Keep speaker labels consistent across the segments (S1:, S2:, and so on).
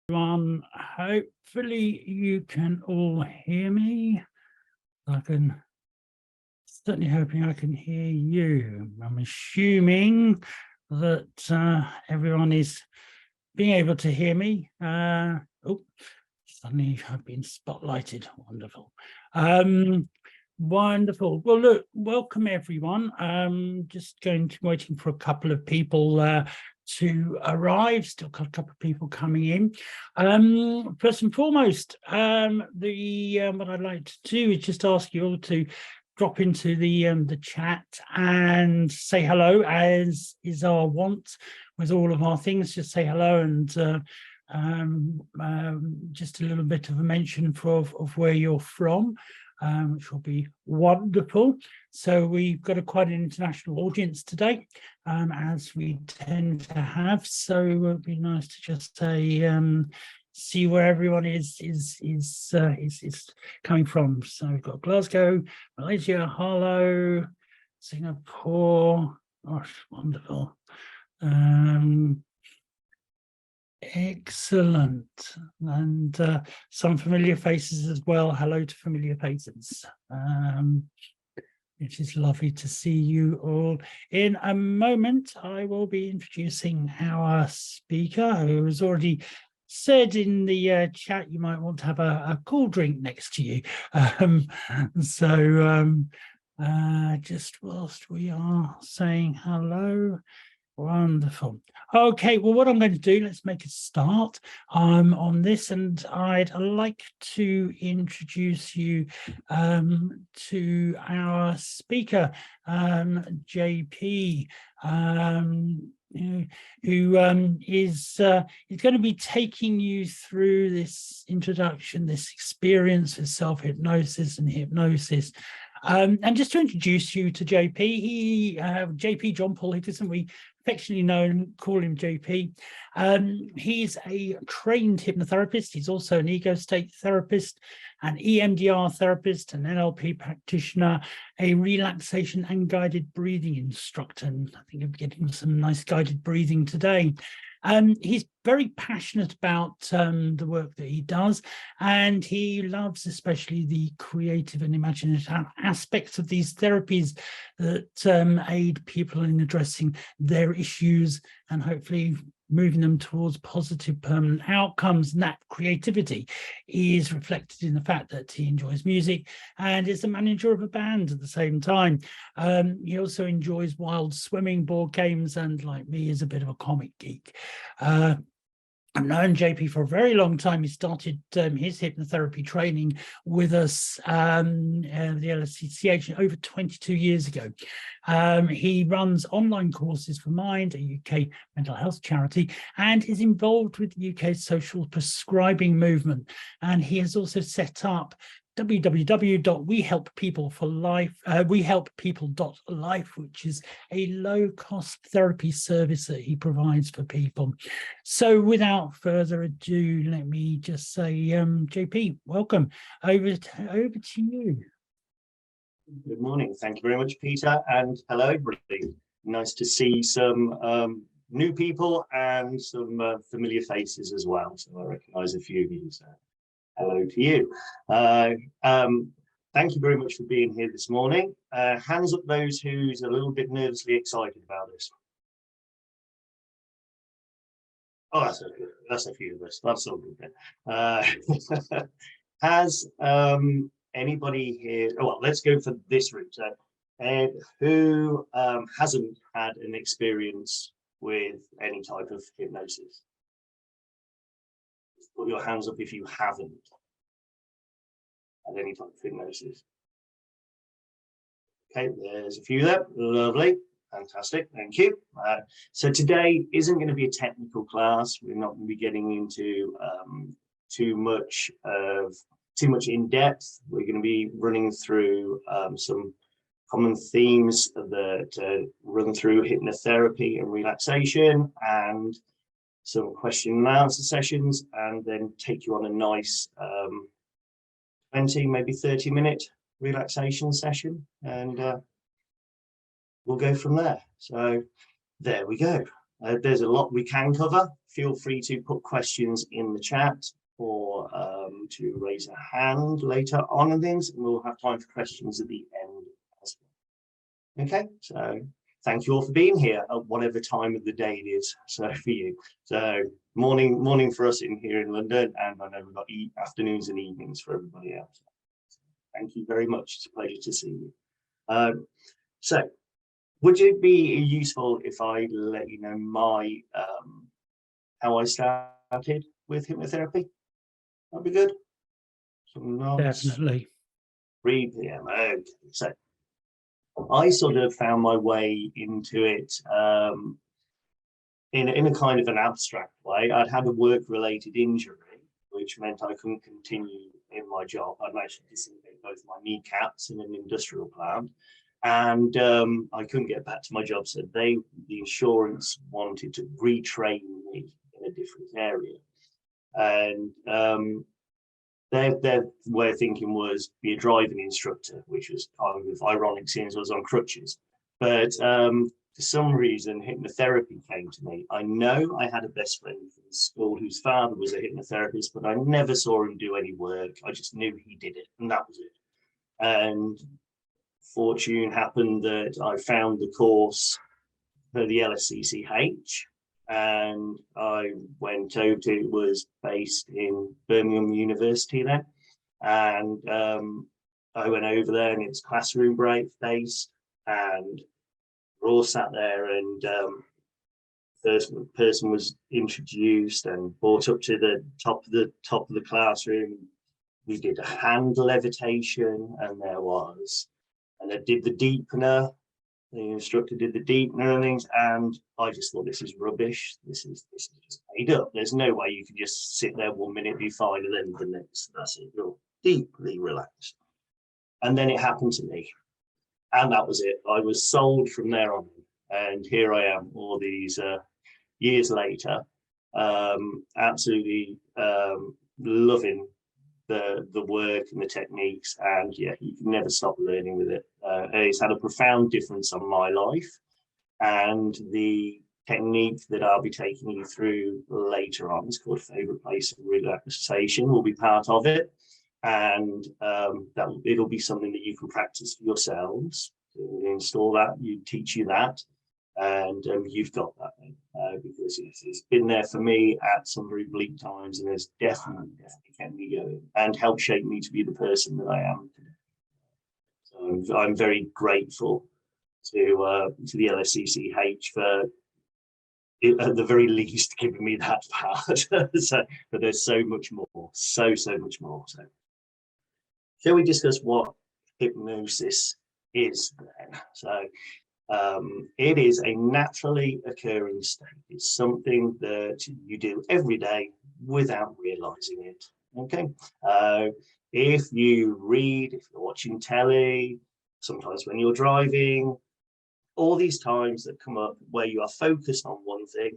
S1: Everyone, hopefully you can all hear me. Certainly hoping I can hear you. I'm assuming that everyone is being able to hear me. Oh, suddenly I've been spotlighted. Wonderful. Wonderful. Well, look, welcome everyone. Just waiting for a couple of people to arrive. Still got a couple of people coming in. First and foremost, what I'd like to do is just ask you all to drop into the chat and say hello, as is our want with all of our things. Just say hello and just a little bit of a mention of where you're from. Which will be wonderful. So we've got quite an international audience today, as we tend to have. So it would be nice to just say, see where everyone is coming from. So we've got Glasgow, Malaysia, Harlow, Singapore. Gosh, wonderful. Excellent. And some familiar faces as well. Hello to familiar faces. It is lovely to see you all. In a moment, I will be introducing our speaker, who has already said in the chat you might want to have a cool drink next to you. Just whilst we are saying hello. Wonderful. Okay, well, what I'm going to do, let's make a start on this, and I'd like to introduce you to our speaker, JP, who is going to be taking you through this introduction, this experience of self-hypnosis and hypnosis. And just to introduce you to JP, JP John Paul Hickerson, we affectionately call him JP. He's a trained hypnotherapist. He's also an ego state therapist, an EMDR therapist, an NLP practitioner, a relaxation and guided breathing instructor. And I think I'm getting some nice guided breathing today. He's very passionate about the work that he does, and he loves especially the creative and imaginative aspects of these therapies that aid people in addressing their issues and hopefully moving them towards positive permanent outcomes. And that creativity is reflected in the fact that he enjoys music and is the manager of a band at the same time. He also enjoys wild swimming, board games, and like me is a bit of a comic geek. I've known JP for a very long time. He started his hypnotherapy training with us, the LSCCH, over 22 years ago. He runs online courses for Mind, a UK mental health charity, and is involved with the UK social prescribing movement. And he has also set up wehelppeople.life, which is a low-cost therapy service that he provides for people. So without further ado, let me just say, JP, welcome. Over to you.
S2: Good morning. Thank you very much, Peter, and hello, everybody. Nice to see some new people and some familiar faces as well. So I recognise a few of you. So hello to you. Thank you very much for being here this morning. Hands up those who's a little bit nervously excited about this. Oh, that's a few of us. That's all good then. Has anybody here? Well, let's go for this route. So, who hasn't had an experience with any type of hypnosis? Put your hands up if you haven't had any type of hypnosis. Okay, there's a few there. Lovely, fantastic, thank you. So today isn't going to be a technical class. We're not going to be getting into too much in depth. We're going to be running through some common themes that run through hypnotherapy and relaxation, and some question and answer sessions, and then take you on a nice 20, maybe 30-minute relaxation session, and we'll go from there. So there we go. There's a lot we can cover. Feel free to put questions in the chat or to raise a hand later on and things, and we'll have time for questions at the end as well. Okay, so thank you all for being here at whatever time of the day it is. So for you, so morning for us in here in London, and I know we've got afternoons and evenings for everybody else. Thank you very much. It's a pleasure to see you. So would it be useful if I let you know my how I started with hypnotherapy? That'd be good.
S1: Definitely.
S2: 3 p.m. Okay, so I sort of found my way into it in a kind of an abstract way. I'd had a work-related injury, which meant I couldn't continue in my job. I'd actually dislocated both my kneecaps in an industrial plant, and I couldn't get back to my job. So the insurance wanted to retrain me in a different area, and their way of thinking was be a driving instructor, which was kind of ironic since I was on crutches. But for some reason, hypnotherapy came to me. I know I had a best friend from school whose father was a hypnotherapist, but I never saw him do any work. I just knew he did it, and that was it. And fortune happened that I found the course for the LSCCH, and I went over to, it was based in Birmingham University then, and I went over there, and it's classroom based, and we're all sat there, and first person was introduced and brought up to the top of the classroom. We did a hand levitation, and I did the deepener. The instructor did the deepener and things, and I just thought, this is rubbish. This is just made up. There's no way you can just sit there 1 minute, be fine, and then the next, that's it. You're deeply relaxed. And then it happened to me, and that was it. I was sold from there on, and here I am, all these years later, absolutely loving the work and the techniques, and yeah, you can never stop learning with it. It's had a profound difference on my life, and the technique that I'll be taking you through later on is called Favorite Place of Relaxation, will be part of it, and it'll be something that you can practice for yourselves. You install that, you teach you that, and you've got that because it's been there for me at some very bleak times, and it's definitely kept me going and helped shape me to be the person that I am today. So I'm very grateful to the LSCCH for, at the very least, giving me that part. So, but there's so much more, so much more. So shall we discuss what hypnosis is then? So it is a naturally occurring state. It's something that you do every day without realizing it. Okay. If you read, if you're watching telly, sometimes when you're driving, all these times that come up where you are focused on one thing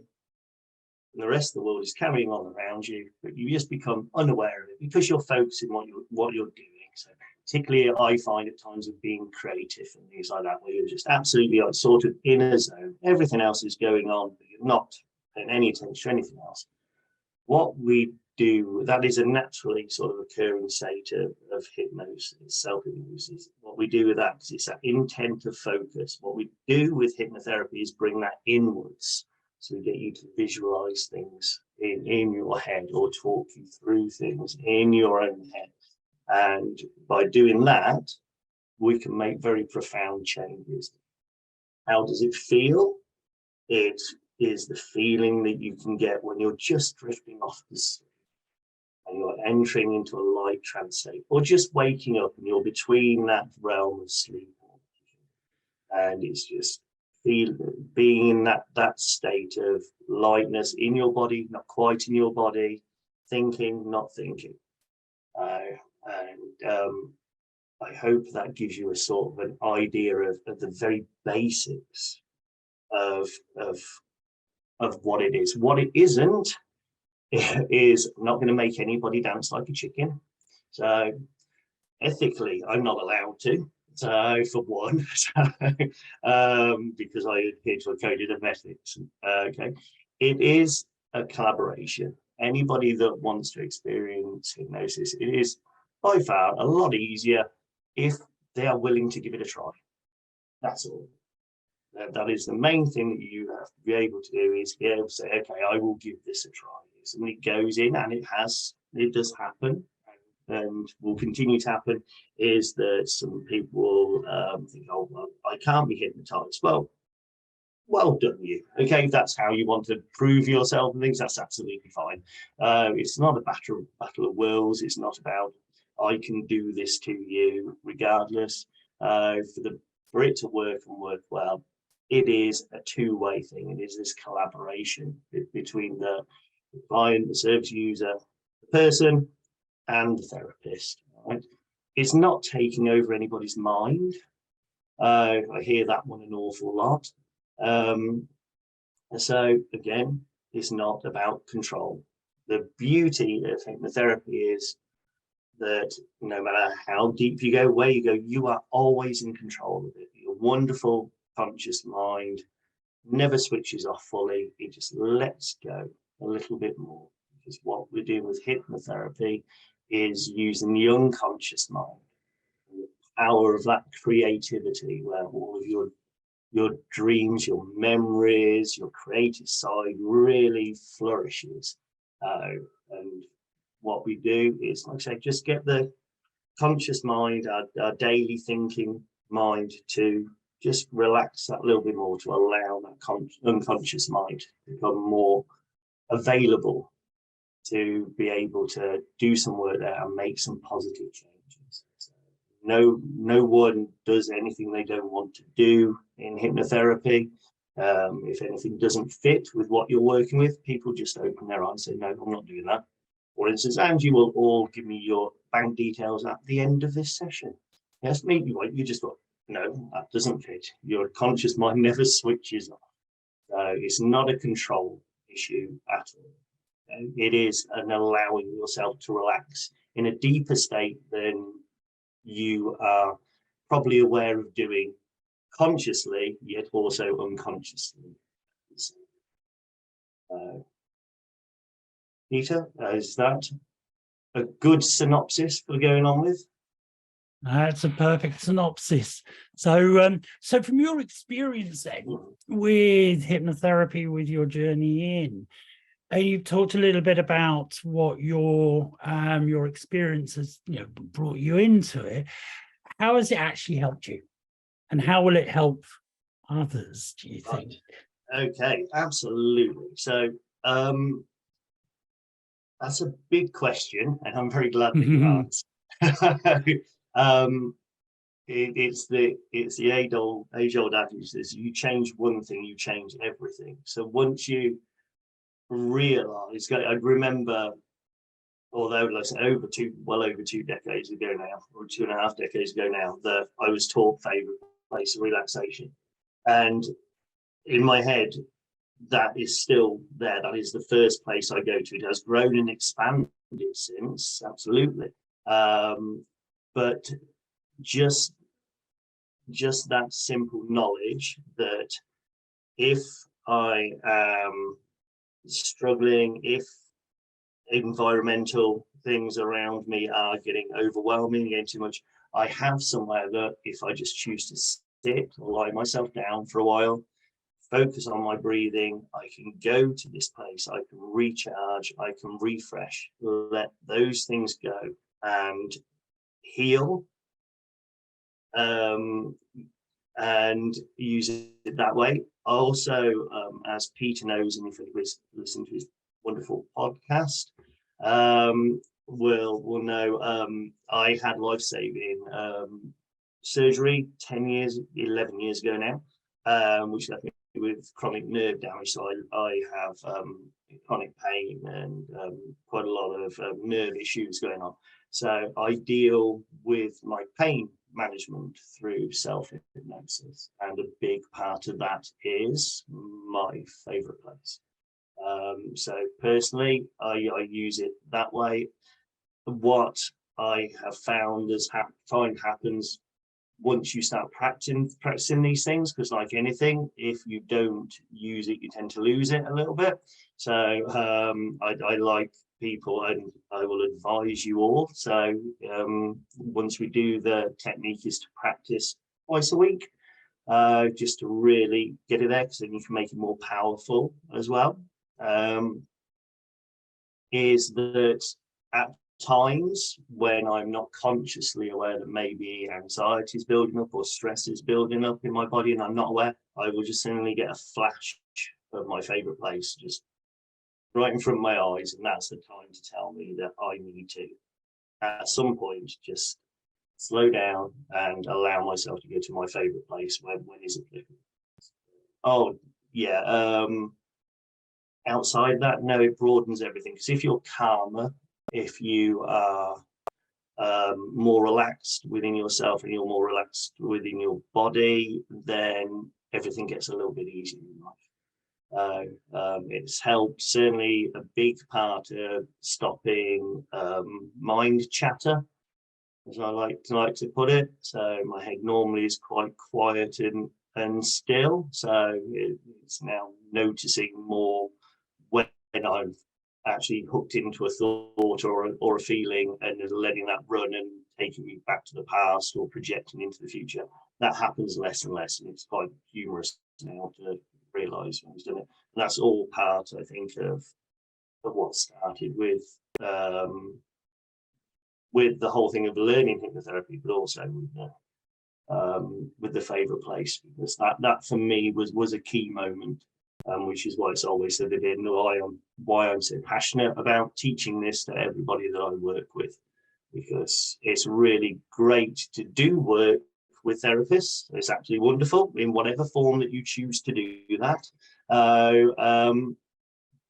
S2: and the rest of the world is carrying on around you, but you just become unaware of it because you're focusing on what you're doing. So particularly I find at times of being creative and things like that, where you're just absolutely sort of in a zone. Everything else is going on, but you're not paying any attention to anything else. What we do, that is a naturally sort of occurring state of hypnosis, self-hypnosis. What we do with that, because it's that intent of focus, what we do with hypnotherapy is bring that inwards. So we get you to visualize things in your head, or talk you through things in your own head. And by doing that, we can make very profound changes. How does it feel? It is the feeling that you can get when you're just drifting off to sleep and you're entering into a light trance state, or just waking up and you're between that realm of sleep. And it's just being in that state of lightness in your body, not quite in your body, thinking, not thinking. I hope that gives you a sort of an idea of the very basics of what it is. What it isn't is not going to make anybody dance like a chicken. So ethically, I'm not allowed to. So for one, because I adhere to a coded of ethics, okay, it is a collaboration. Anybody that wants to experience hypnosis, it is by far a lot easier if they are willing to give it a try. That's all. That is the main thing that you have to be able to do, is be able to say, okay, I will give this a try. Somebody goes in, and it does happen, and will continue to happen, is that some people think, oh, well, I can't be hypnotized. Well done you. Okay, if that's how you want to prove yourself and things, that's absolutely fine. It's not a battle of wills. It's not about, I can do this to you regardless. For it to work and work well, it is a two-way thing. It is this collaboration between the client, the service user, the person, and the therapist. Right? It's not taking over anybody's mind. I hear that one an awful lot. So again, it's not about control. The beauty of hypnotherapy is that no matter how deep you go, where you go, you are always in control of it. Your wonderful conscious mind never switches off fully. It just lets go a little bit more. Because what we're doing with hypnotherapy is using the unconscious mind, the power of that creativity, where all of your dreams, your memories, your creative side really flourishes. And what we do is, like I say, just get the conscious mind, our daily thinking mind, to just relax that little bit more, to allow that unconscious mind to become more available, to be able to do some work there and make some positive changes. So no one does anything they don't want to do in hypnotherapy. If anything doesn't fit with what you're working with, people just open their eyes and say, no, I'm not doing that. For instance, and you will all give me your bank details at the end of this session. Yes, me, you just thought, no, that doesn't fit. Your conscious mind never switches off. It's not a control issue at all. It is an allowing yourself to relax in a deeper state than you are probably aware of doing consciously, yet also unconsciously. Peter, is that a good synopsis for going on with?
S1: That's a perfect synopsis. So, so from your experience then with hypnotherapy, with your journey in, you've talked a little bit about what your experience has, brought you into it. How has it actually helped you, and how will it help others, do you think?
S2: Okay, absolutely. So that's a big question, and I'm very glad that you asked. It's the age-old adage: is you change one thing, you change everything. So once you realize, I remember, although well over 2 decades ago now, or 2.5 decades ago now, that I was taught favorite place of relaxation, and in my head, that is still there. That is the first place I go to. It has grown and expanded since, absolutely. But just that simple knowledge that if I am struggling, if environmental things around me are getting overwhelming, getting too much, I have somewhere that if I just choose to sit or lie myself down for a while, focus on my breathing, I can go to this place, I can recharge, I can refresh, let those things go and heal, and use it that way. Also, as Peter knows, and if anybody's listened to his wonderful podcast, will know, I had life-saving surgery 11 years ago now, which left me with chronic nerve damage. So I have chronic pain and quite a lot of nerve issues going on. So I deal with my pain management through self-hypnosis, and a big part of that is my favorite place. So personally, I use it that way. What I have found happens once you start practicing these things, because like anything, if you don't use it, you tend to lose it a little bit. So I like people, and I will advise you all. So once we do, the technique is to practice twice a week, just to really get it there, because then you can make it more powerful as well. Is that at times when I'm not consciously aware that maybe anxiety is building up or stress is building up in my body, and I'm not aware, I will just suddenly get a flash of my favorite place just right in front of my eyes, and that's the time to tell me that I need to, at some point, just slow down and allow myself to go to my favorite place when is applicable. Oh yeah, outside that, no, it broadens everything, because if you're calmer, if you are more relaxed within yourself, and you're more relaxed within your body, then everything gets a little bit easier in life. It's helped, certainly a big part of stopping mind chatter, as I like to put it. So my head normally is quite quiet and still, so it's now noticing more when I've actually hooked into a thought or a feeling, and letting that run and taking me back to the past or projecting into the future. That happens less and less, and it's quite humorous now to realise when he's done it. And that's all part, I think, of what started with the whole thing of learning hypnotherapy, but also with the favourite place, because that for me was a key moment. Which is why it's always so vivid, and why I'm so passionate about teaching this to everybody that I work with, because it's really great to do work with therapists. It's absolutely wonderful in whatever form that you choose to do that.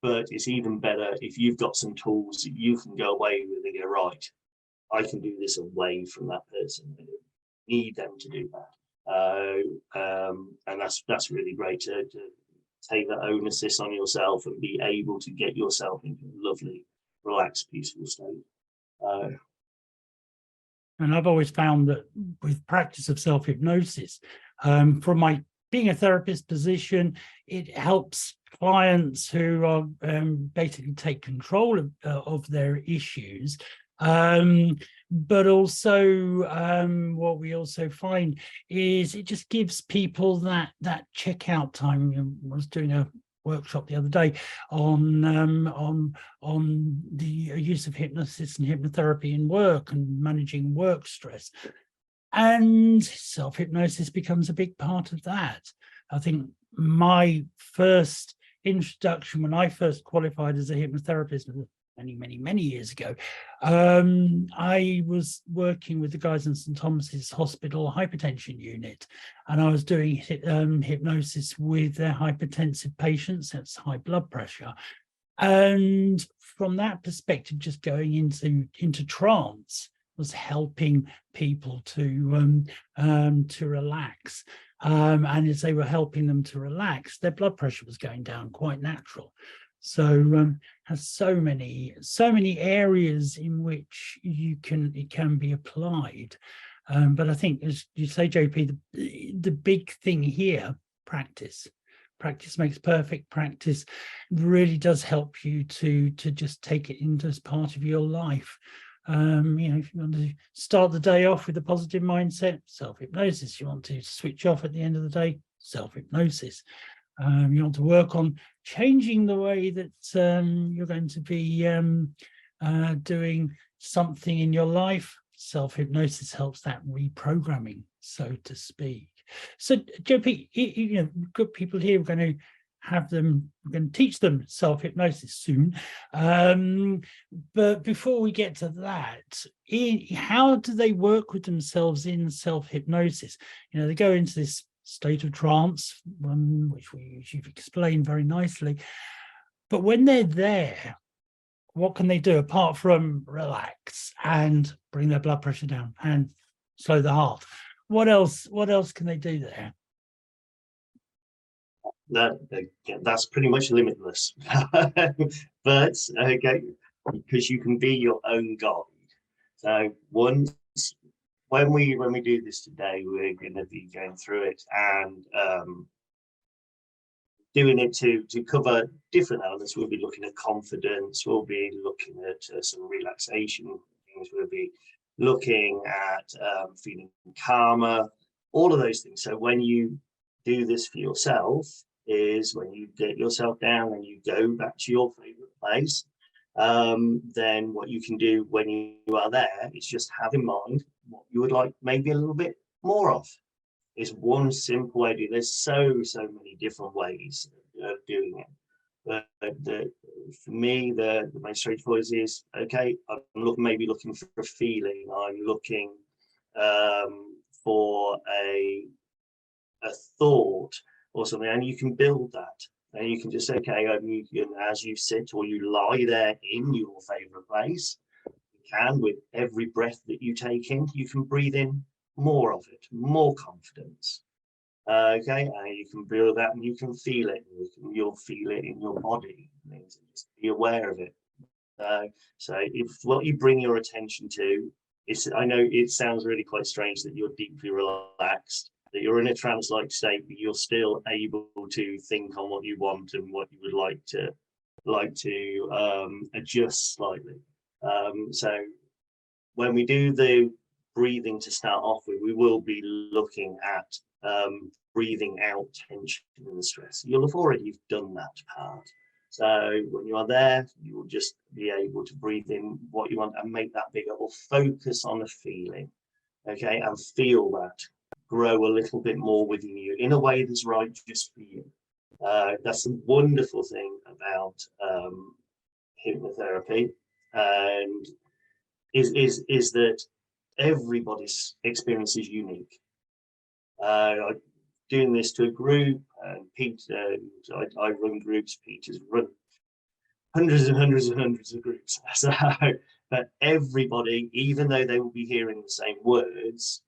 S2: But it's even better if you've got some tools that you can go away with and go, right, I can do this away from that person. I don't need them to do that. And that's really great to take that onus on yourself and be able to get yourself into a lovely, relaxed, peaceful state.
S1: And I've always found that with practice of self-hypnosis, from my being a therapist position, it helps clients who are basically take control of their issues. But also what we also find is it just gives people that checkout time. I was doing a workshop the other day on the use of hypnosis and hypnotherapy in work and managing work stress, and self-hypnosis becomes a big part of that. I think my first introduction, when I first qualified as a hypnotherapist many years ago, I was working with the guys in St Thomas's Hospital hypertension unit, and I was doing hypnosis with their hypertensive patients. That's high blood pressure, and from that perspective, just going into trance was helping people to relax, and as they were helping them to relax, their blood pressure was going down quite natural. So has so many areas in which it can be applied. But I think, as you say, JP, the big thing here, practice makes perfect. Practice really does help you to just take it into as part of your life. If you want to start the day off with a positive mindset, self-hypnosis. You want to switch off at the end of the day, self-hypnosis. You want to work on changing the way that you're going to be doing something in your life. Self-hypnosis helps that reprogramming, so to speak. So, JP, good people here. We're going to teach them self-hypnosis soon. But before we get to that, how do they work with themselves in self-hypnosis? They go into this state of trance, which you've explained very nicely. But when they're there, what can they do apart from relax and bring their blood pressure down and slow the heart? What else can they do there?
S2: That's pretty much limitless. But okay, because you can be your own guide. So once when we do this today, we're going to be going through it and doing it to cover different elements. We'll be looking at confidence, we'll be looking at some relaxation things, we'll be looking at feeling calmer, all of those things. So when you do this for yourself, is when you get yourself down and you go back to your favorite place, then what you can do when you are there is just have in mind what you would like maybe a little bit more of. It's one simple way to do. There's so many different ways of doing it. But for me, the most straightforward is, okay, I'm maybe looking for a feeling. I'm looking for a thought or something, and you can build that. And you can just say, okay, as you sit or you lie there in your favorite place, you can, with every breath that you take in, you can breathe in more of it, more confidence. Okay, and you can build that and you can feel it. You'll feel it in your body. Just be aware of it. So if what you bring your attention to is, I know it sounds really quite strange that you're deeply relaxed, that you're in a trance-like state, but you're still able to think on what you want and what you would like to adjust slightly. So when we do the breathing to start off with, we will be looking at breathing out tension and stress. You'll have already done that part. So when you are there, you will just be able to breathe in what you want and make that bigger, or focus on a feeling, okay, and feel that grow a little bit more within you in a way that's right just for you. That's the wonderful thing about hypnotherapy, and is that everybody's experience is unique. I'm doing this to a group, and Peter, I run groups, Peter's run hundreds and hundreds and hundreds of groups. So, but everybody, even though they will be hearing the same words,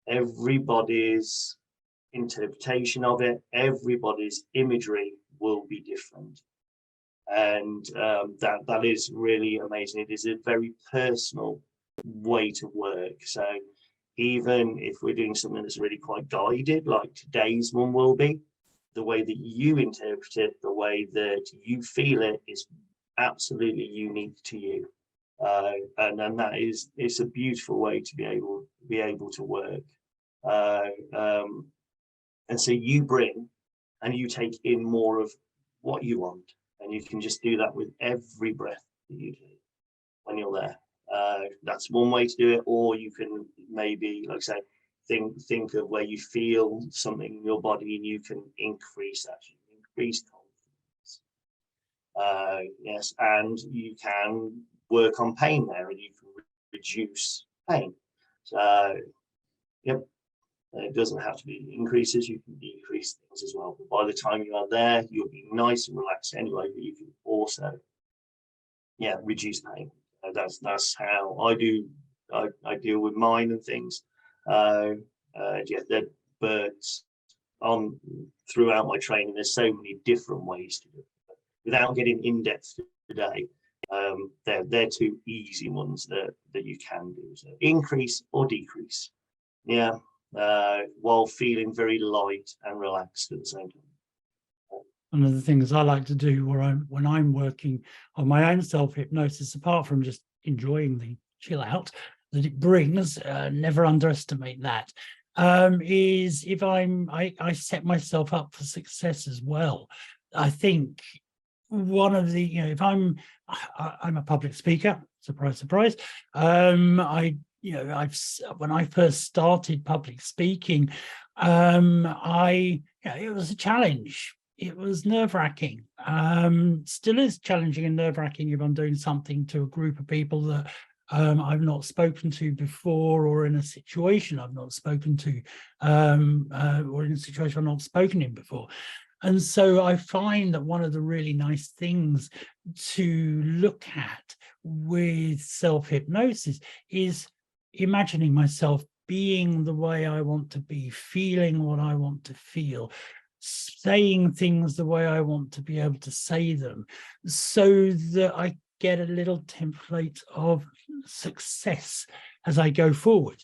S2: everybody's interpretation of it, everybody's imagery will be different. And that is really amazing. It is a very personal way to work. So even if we're doing something that's really quite guided, like today's one will be, the way that you interpret it, the way that you feel it is absolutely unique to you. And that is, it's a beautiful way to be able to work. And so you bring and you take in more of what you want, and you can just do that with every breath that you do when you're there. That's one way to do it. Or you can maybe, like I say, think of where you feel something in your body, and you can increase that, increase confidence. Yes, and you can work on pain there, and you can reduce pain. So, yep. It doesn't have to be increases, you can decrease things as well. But by the time you are there, you'll be nice and relaxed anyway, but you can also, yeah, reduce pain. That's how I do. I deal with mine and things. Yeah, but throughout my training, there's so many different ways to do it. Without getting in depth today, they're two easy ones that you can do. So increase or decrease. Yeah. While feeling very light and relaxed at the same time.
S1: One of the things I like to do when I'm working on my own self-hypnosis, apart from just enjoying the chill out that it brings, never underestimate that, is if I set myself up for success as well. I think one of the, if I'm a public speaker, surprise, surprise. When I first started public speaking, it was a challenge. It was nerve-wracking. Still is challenging and nerve-wracking if I'm doing something to a group of people that I've not spoken to before, or in a situation I've not spoken to, or in a situation I've not spoken in before. And so I find that one of the really nice things to look at with self-hypnosis is imagining myself being the way I want to be, feeling what I want to feel, saying things the way I want to be able to say them, so that I get a little template of success as I go forward.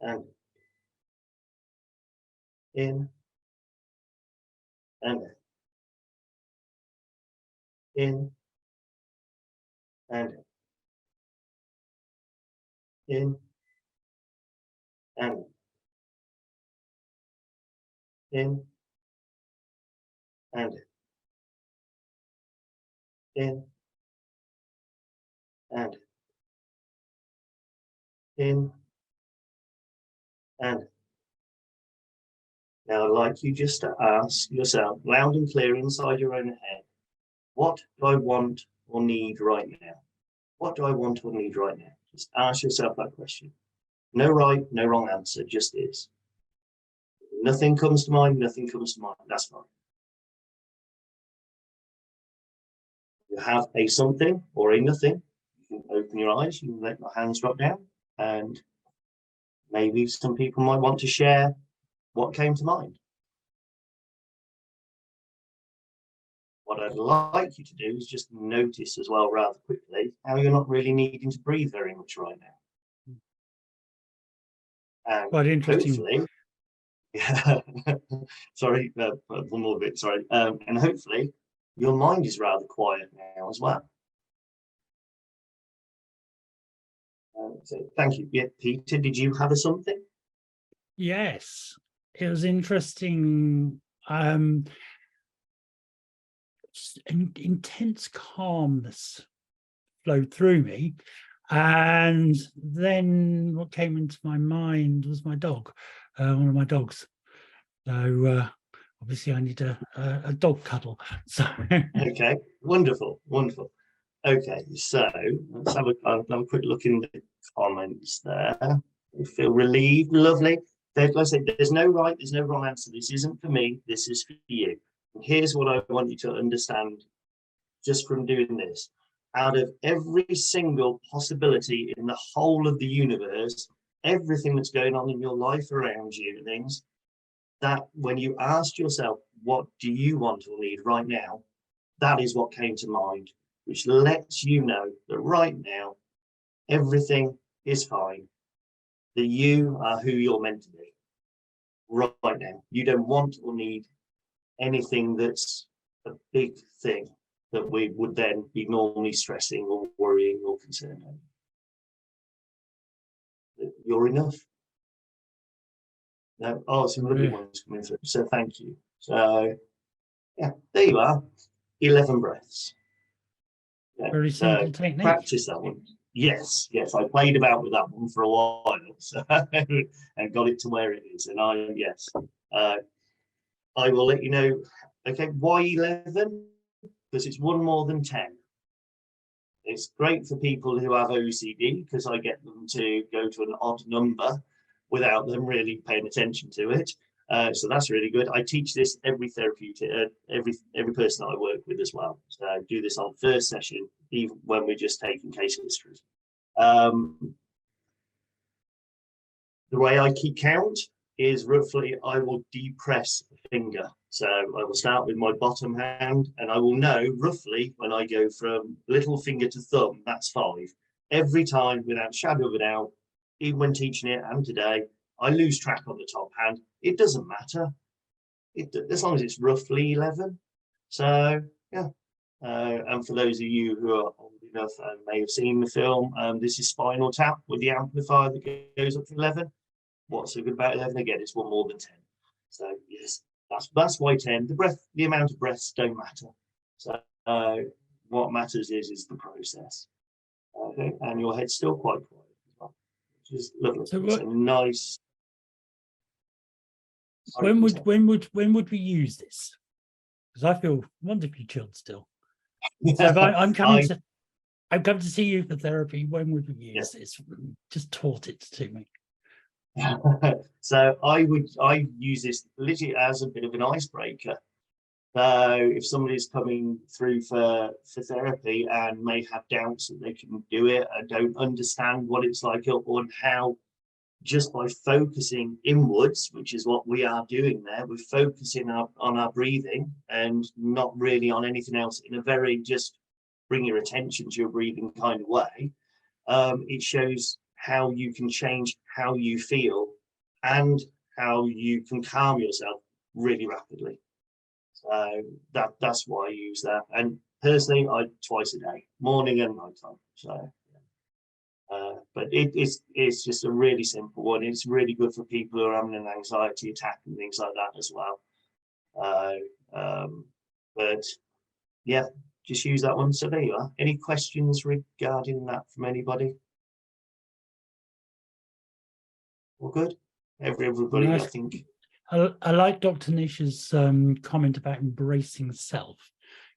S2: and in and in and in and in and in and in and. Now I'd like you just to ask yourself loud and clear inside your own head, what do I want or need right now? What do I want or need right now? Just ask yourself that question. No right, no wrong answer, just is. Nothing comes to mind, nothing comes to mind, that's fine. You have a something or a nothing. You can open your eyes, you can let your hands drop down, and maybe some people might want to share what came to mind. What I'd like you to do is just notice as well, rather quickly, how you're not really needing to breathe very much right now. And
S1: quite interesting.
S2: Hopefully, yeah, sorry, one more bit, sorry. And hopefully your mind is rather quiet now as well. So thank you. Yeah, Peter, did you have something?
S1: Yes, it was interesting. Intense calmness flowed through me, and then what came into my mind was my dog, one of my dogs. So obviously I need a dog cuddle. So
S2: Okay, wonderful, wonderful. Okay, so let's have a quick look in the comments there. You feel relieved, lovely. Like I said, there's no right, there's no wrong answer. This isn't for me, this is for you. And here's what I want you to understand just from doing this. Out of every single possibility in the whole of the universe, everything that's going on in your life around you and things, that when you asked yourself, what do you want or need right now? That is what came to mind, which lets you know that right now, everything is fine, that you are who you're meant to be right now. You don't want or need anything that's a big thing that we would then be normally stressing or worrying or concerned over. You're enough. No, oh, some lovely ones coming through, so thank you. So yeah, there you are, 11 breaths. Yeah,
S1: very simple technique.
S2: Practice that one. Yes, yes, I played about with that one for a while, so and got it to where it is. And I will let you know. Okay, why 11? Because it's one more than 10. It's great for people who have OCD because I get them to go to an odd number without them really paying attention to it. So that's really good. I teach this every therapeutic, every person that I work with as well. So I do this on first session, even when we're just taking case histories. The way I keep count is roughly, I will depress a finger. So I will start with my bottom hand and I will know roughly when I go from little finger to thumb, that's 5. Every time without shadow of a doubt, even when teaching it and today, I lose track on the top hand. It doesn't matter. As long as it's roughly 11. So yeah. And for those of you who are old enough and may have seen the film, this is Spinal Tap with the amplifier that goes up to 11. What's so good about 11? Again, it's one more than 10. So yes, that's why 10. The amount of breaths don't matter. So what matters is the process. Okay, and your head's still quite quiet as well, which is lovely. So it's a nice.
S1: When would we use this? Because I feel wonderfully chilled still. So if I'm coming to see you for therapy, when would we use this? Just taught it to me.
S2: So I use this literally as a bit of an icebreaker. So if somebody's coming through for therapy and may have doubts that they can do it and don't understand what it's like or how, just by focusing inwards, which is what we are doing there, we're focusing on our breathing and not really on anything else in a very just bring your attention to your breathing kind of way. It shows how you can change how you feel and how you can calm yourself really rapidly. So that's why I use that. And personally, I twice a day, morning and night time. So, but it's just a really simple one. It's really good for people who are having an anxiety attack and things like that as well. But yeah, just use that one. So there you are. Any questions regarding that from anybody? All good? Everybody,
S1: Nice.
S2: I think.
S1: I like Dr. Nisha's comment about embracing self.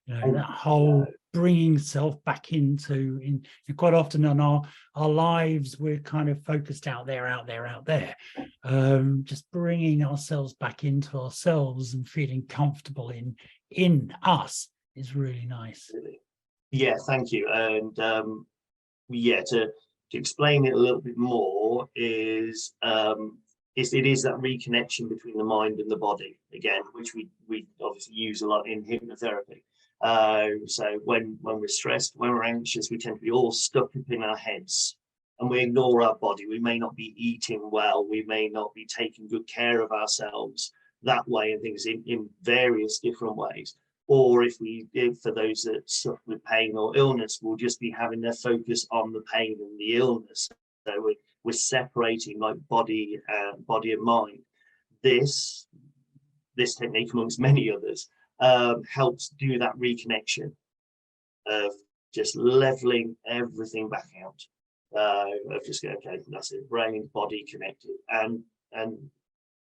S1: You know, that whole bringing self back into, quite often in our lives, we're kind of focused out there. Just bringing ourselves back into ourselves and feeling comfortable in us is really nice.
S2: Yeah, thank you. And yeah, to explain it a little bit more is it is that reconnection between the mind and the body again, which we obviously use a lot in hypnotherapy. So when we're stressed, when we're anxious, we tend to be all stuck up in our heads and we ignore our body. We may not be eating well, we may not be taking good care of ourselves that way, and things in various different ways. Or if for those that suffer with pain or illness, we'll just be having their focus on the pain and the illness. So we're separating like body and mind. This technique, amongst many others, helps do that reconnection of just leveling everything back out. Of just go, okay, that's it, brain, body connected, and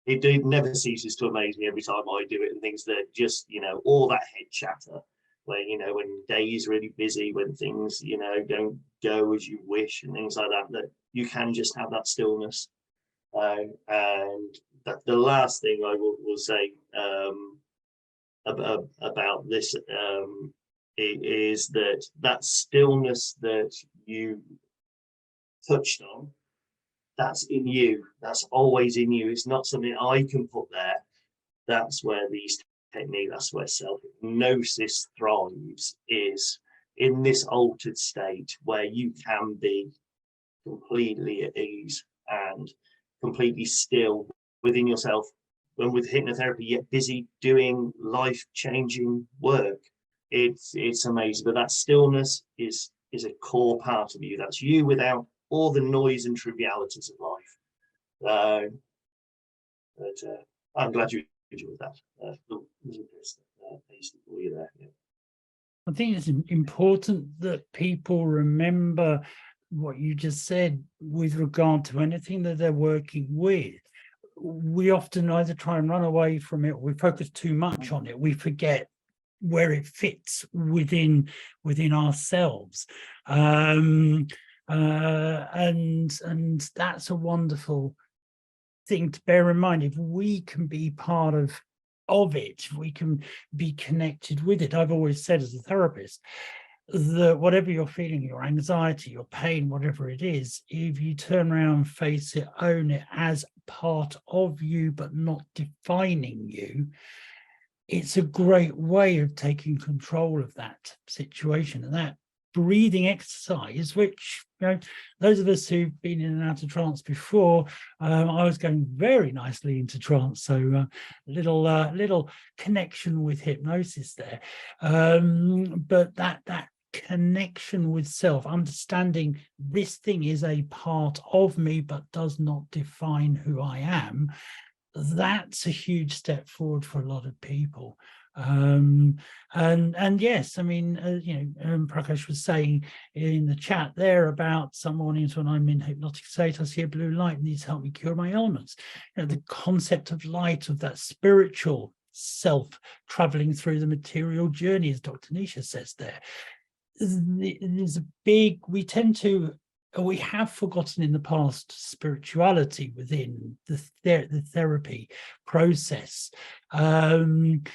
S2: it never ceases to amaze me every time I do it, and things that just, all that head chatter, where, when the day is really busy, when things, don't go as you wish and things like that, that you can just have that stillness. And that the last thing I will say about this is that stillness that you touched on, that's in you. That's always in you. It's not something I can put there. That's where these techniques, that's where self-hypnosis thrives, is in this altered state where you can be completely at ease and completely still within yourself. When with hypnotherapy, yet busy doing life-changing work, it's amazing. But that stillness is a core part of you. That's you without all the noise and trivialities of life. But I'm glad you enjoyed that. For you there. Yeah.
S1: I think it's important that people remember what you just said with regard to anything that they're working with. We often either try and run away from it, or we focus too much on it. We forget where it fits within ourselves. And that's a wonderful thing to bear in mind. If we can be part of it, we can be connected with it. I've always said as a therapist that whatever you're feeling, your anxiety, your pain, whatever it is, if you turn around, face it, own it as part of you, but not defining you, it's a great way of taking control of that situation. And that breathing exercise, which, those of us who've been in and out of trance before, I was going very nicely into trance, so little connection with hypnosis there. But that connection with self, understanding this thing is a part of me but does not define who I am, that's a huge step forward for a lot of people. And yes, I mean, Prakash was saying in the chat there about some mornings when I'm in hypnotic state, I see a blue light and these help me cure my ailments. The concept of light, of that spiritual self traveling through the material journey, as Dr. Nisha says there. There's a big, we have forgotten in the past spirituality within the therapy process. And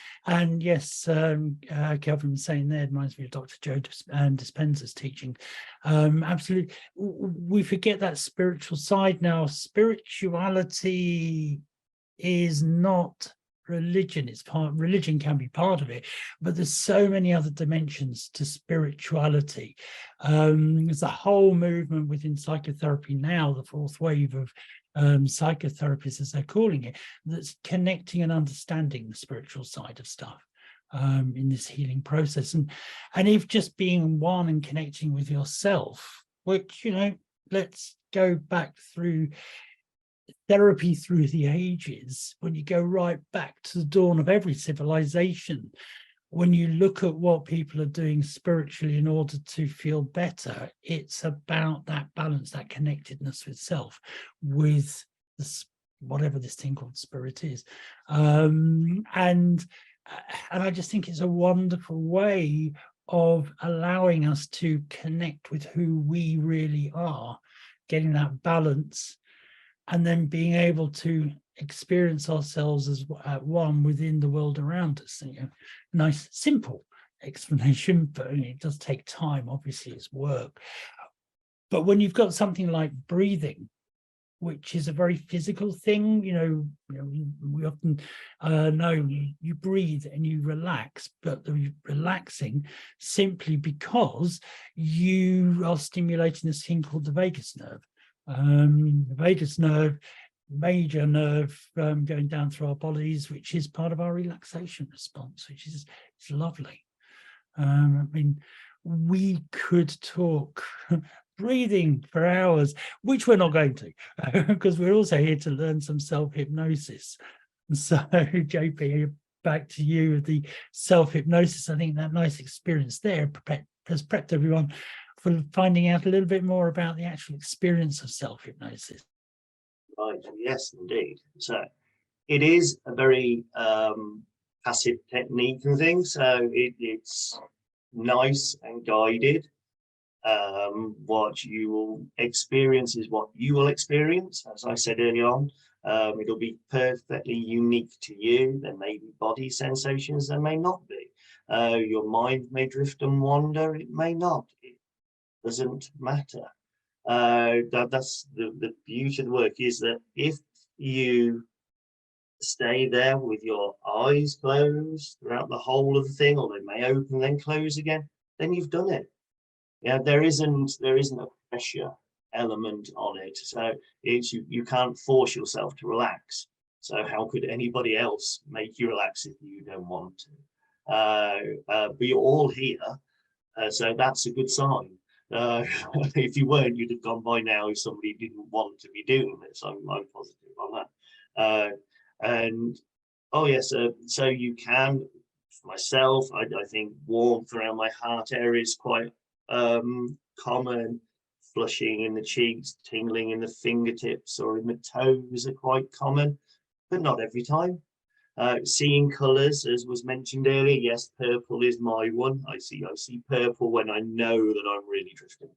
S1: yes, Kelvin was saying there, it reminds me of Dr. Joe Dispenza's teaching. Absolutely, we forget that spiritual side now. Spirituality is not religion. Religion can be part of it, but there's so many other dimensions to spirituality. There's a whole movement within psychotherapy now, the fourth wave of psychotherapists, as they're calling it, that's connecting and understanding the spiritual side of stuff in this healing process. And if just being one and connecting with yourself, which, you know, let's go back through therapy through the ages, when you go right back to the dawn of every civilization, when you look at what people are doing spiritually in order to feel better, it's about that balance, that connectedness with self, with this, whatever this thing called spirit is. And I just think it's a wonderful way of allowing us to connect with who we really are, getting that balance, and then being able to experience ourselves as at one within the world around us. You know, nice, simple explanation, but it does take time. Obviously, it's work. But when you've got something like breathing, which is a very physical thing, we often know you breathe and you relax, but you're relaxing simply because you are stimulating this thing called the vagus nerve. The vagus nerve, major nerve going down through our bodies, which is part of our relaxation response, which is, it's lovely. I mean, we could talk breathing for hours, which we're not going to, because we're also here to learn some self-hypnosis. So JP, back to you, the self-hypnosis. I think that nice experience there has prepped everyone for finding out a little bit more about the actual experience of self-hypnosis.
S2: Right, yes, indeed. So it is a very passive technique and things, so it's nice and guided. What you will experience is what you will experience. As I said earlier on, it'll be perfectly unique to you. There may be body sensations, there may not be. Your mind may drift and wander, it may not. It doesn't matter. That's the beauty of the work, is that if you stay there with your eyes closed throughout the whole of the thing, or they may open then close again, then you've done it. Yeah, there isn't a pressure element on it, so it's you can't force yourself to relax. So how could anybody else make you relax if you don't want to? But you're all here, so that's a good sign. If you weren't, you'd have gone by now if somebody didn't want to be doing this. I'm positive on that. And oh yes, so you can, for myself, I think warmth around my heart area is quite common. Flushing in the cheeks, tingling in the fingertips or in the toes are quite common, but not every time. Seeing colours, as was mentioned earlier, yes, purple is my one. I see purple when I know that I'm really drifting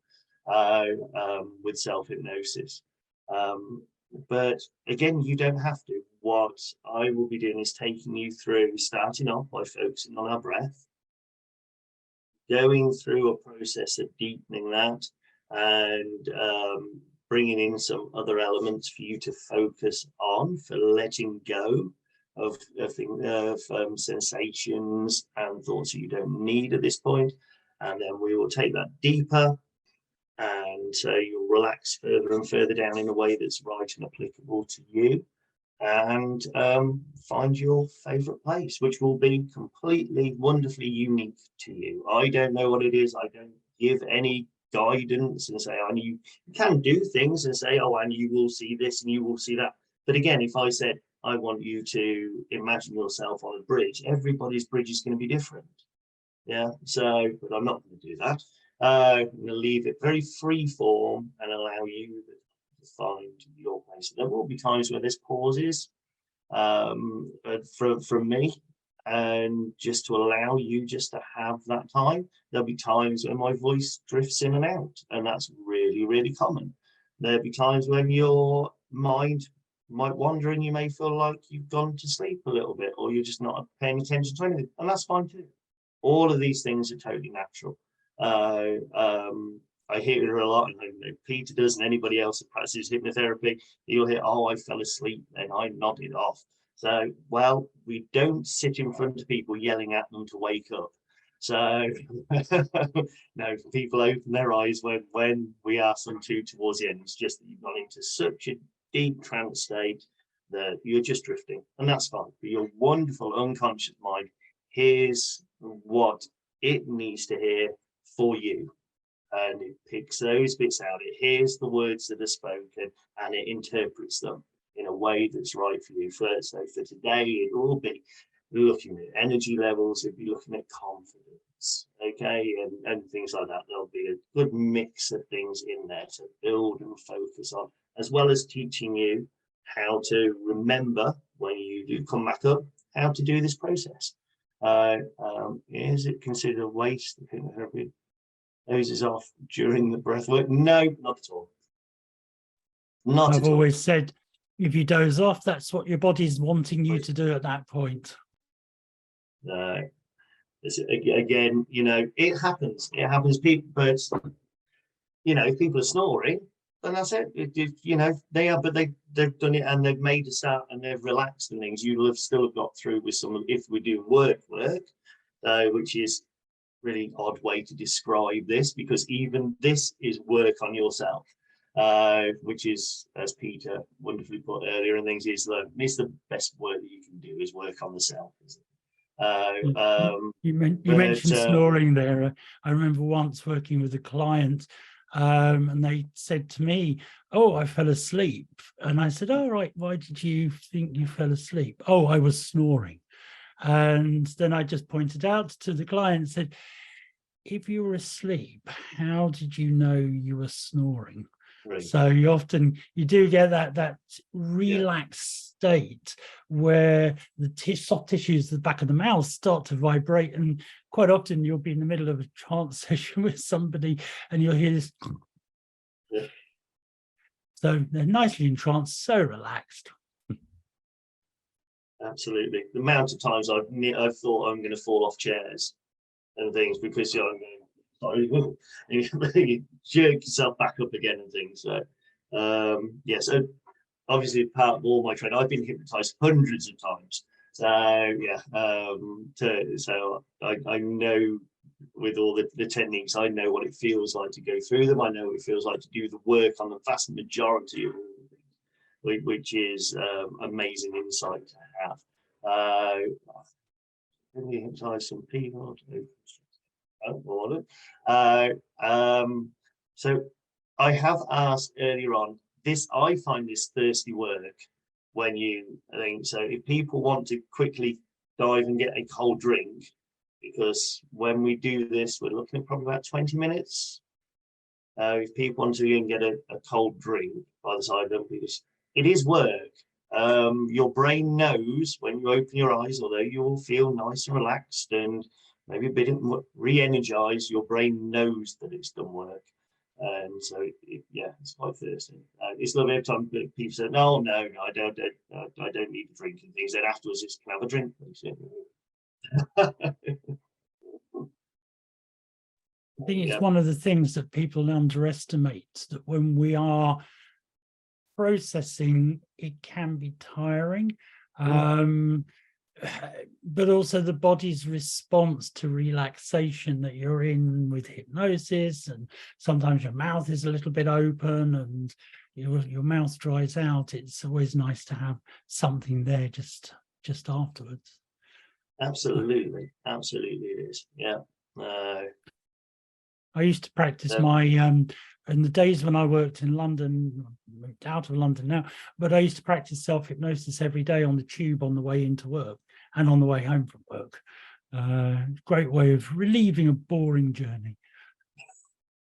S2: with self-hypnosis. But again, you don't have to. What I will be doing is taking you through, starting off by focusing on our breath, going through a process of deepening that, and bringing in some other elements for you to focus on, for letting go of sensations and thoughts that you don't need at this point. And then we will take that deeper, and so you'll relax further and further down in a way that's right and applicable to you, and find your favorite place, which will be completely wonderfully unique to you. I don't know what it is. I don't give any guidance and say, oh, you can do things and say, oh, and you will see this and you will see that. But again, if I said, I want you to imagine yourself on a bridge, everybody's bridge is going to be different. Yeah, so, but I'm not going to do that. I'm going to leave it very free form and allow you to find your place. There will be times where there's pauses from me, and just to allow you just to have that time. There'll be times when my voice drifts in and out, and that's really, really common. There'll be times when your mind might wander and you may feel like you've gone to sleep a little bit, or you're just not paying attention to anything, and that's fine too. All of these things are totally natural. I hear it a lot, and I know Peter does, and anybody else that practices hypnotherapy, you'll hear, oh, I fell asleep and I nodded off. So, well, we don't sit in front of people yelling at them to wake up. So, no, people open their eyes when we ask them to towards the end. It's just that you've gone into such a deep trance state that you're just drifting, and that's fine. But your wonderful unconscious mind hears what it needs to hear for you, and it picks those bits out. It hears the words that are spoken, and it interprets them in a way that's right for you. So for today, it will be looking at energy levels, it'll be looking at confidence, okay, and things like that. There'll be a good mix of things in there to build and focus on, as well as teaching you how to remember when you do come back up, how to do this process. Is it considered a waste? The hypnotherapy noses off during the breath work? No, not at all. Not
S1: I've
S2: at all.
S1: always said, if you doze off, that's what your body's wanting you to do at that point.
S2: Again, you know, it happens. It happens. People, but you know, if people are snoring, then that's it. You know, they are, but they've done it and they've made a start and they've relaxed and things. You will have still have got through with some. If we do work, which is really odd way to describe this, because even this is work on yourself, which is, as Peter wonderfully put earlier, and things is the best work that you can do is work on the self.
S1: You mentioned snoring there. I remember once working with a client, and they said to me, "Oh, I fell asleep." And I said, "Oh, right, why did you think you fell asleep?" "Oh, I was snoring." And then I just pointed out to the client, said, "If you were asleep, how did you know you were snoring?" Right. So you do get that relaxed state where the soft tissues at the back of the mouth start to vibrate, and quite often you'll be in the middle of a trance session with somebody and you'll hear this. Yeah. So they're nicely entranced, so relaxed.
S2: Absolutely. The amount of times I've thought I'm going to fall off chairs and things because I'm going, you jerk yourself back up again and things. So yeah, so obviously part of all my training, I've been hypnotized hundreds of times. So yeah, so I know with all the techniques, I know what it feels like to go through them. I know what it feels like to do the work on the vast majority of all of things, which is amazing insight to have. Really hypnotize some people. So I have asked earlier on this. I find this thirsty work when you think so. If people want to quickly dive and get a cold drink, because when we do this, we're looking at probably about 20 minutes. If people want to go and get a cold drink by the side of them, because it is work. Your brain knows when you open your eyes, although you'll feel nice and relaxed and maybe a bit re-energized, your brain knows that it's done work. And so, yeah, it's quite thirsty. It's a little bit of time people say, no, I don't need a drink and things. Then afterwards, just can have a drink.
S1: I think it's one of the things that people underestimate, that when we are processing, it can be tiring. But also the body's response to relaxation that you're in with hypnosis, and sometimes your mouth is a little bit open and your mouth dries out. It's always nice to have something there just afterwards.
S2: Absolutely it is. Yeah.
S1: I used to practice my in the days when I worked in London, moved out of London now, but I used to practice self-hypnosis every day on the tube on the way into work and on the way home from work. Great way of relieving a boring journey.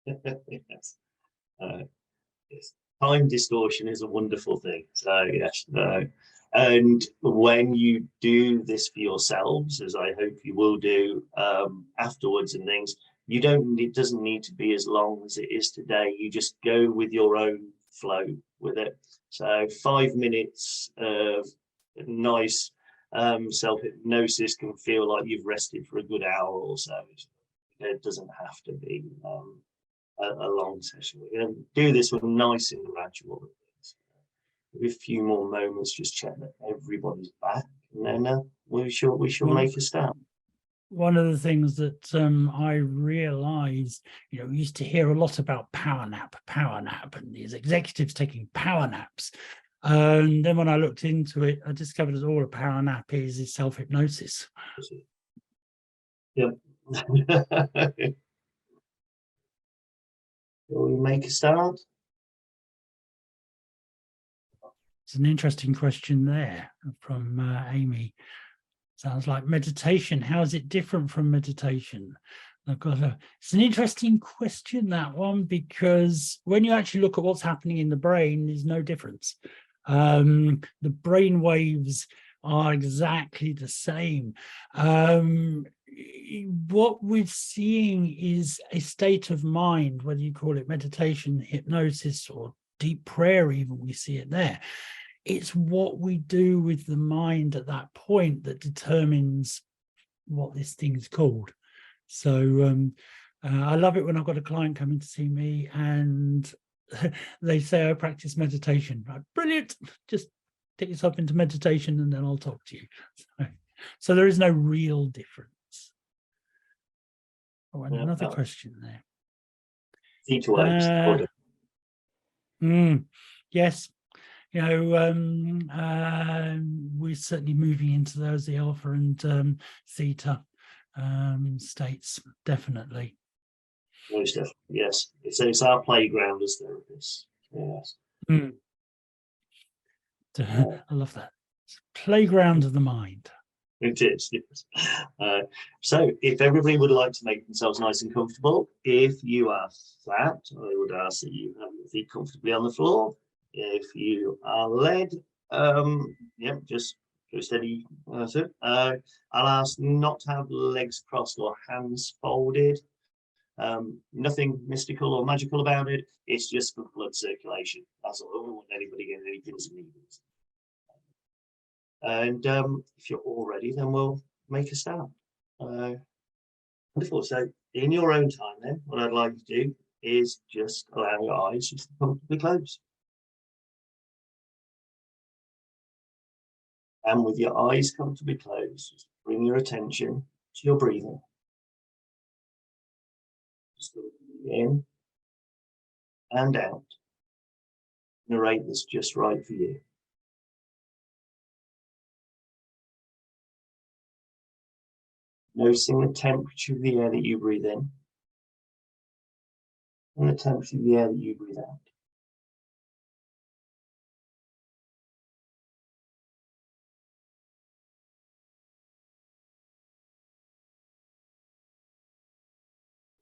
S2: Yes. Yes. Time distortion is a wonderful thing. So yes, and when you do this for yourselves, as I hope you will do afterwards and things, it doesn't need to be as long as it is today. You just go with your own flow with it. So 5 minutes of nice self-hypnosis can feel like you've rested for a good hour or so. It doesn't have to be a long session. Do this with nice and gradual. With a few more moments, just check that everybody's back, and then we shall make a start.
S1: One of the things that I realized, we used to hear a lot about power nap, and these executives taking power naps. And then when I looked into it, I discovered that all a power nap is self-hypnosis.
S2: Yep. Shall we make a start?
S1: It's an interesting question there from Amy. Sounds like meditation. How is it different from meditation? It's an interesting question, that one, because when you actually look at what's happening in the brain, there's no difference. The brain waves are exactly the same. What we're seeing is a state of mind, whether you call it meditation, hypnosis, or deep prayer, even, we see it there. It's what we do with the mind at that point that determines what this thing is called. So I love it when I've got a client coming to see me and they say, I practice meditation. Like, brilliant. Just get yourself into meditation and then I'll talk to you. So there is no real difference. Oh, and another question there. Yes. You know, we're certainly moving into those, the alpha and theta states, definitely.
S2: Most definitely, yes. It's our playground as therapists. Yes.
S1: I love that. It's playground of the mind.
S2: It is, yes. So if everybody would like to make themselves nice and comfortable, if you are flat, I would ask that you have your feet comfortably on the floor. If you are led, just go steady. That's it. I'll ask not to have legs crossed or hands folded. Nothing mystical or magical about it. It's just for blood circulation. That's all. I don't want anybody getting any pins and needles. And if you're all ready, then we'll make a start. Wonderful. So in your own time then, what I'd like you to do is just allow your eyes just to comfortably close. And with your eyes comfortably closed, just bring your attention to your breathing. Just in and out. At a rate that's just right for you. Noticing the temperature of the air that you breathe in and the temperature of the air that you breathe out.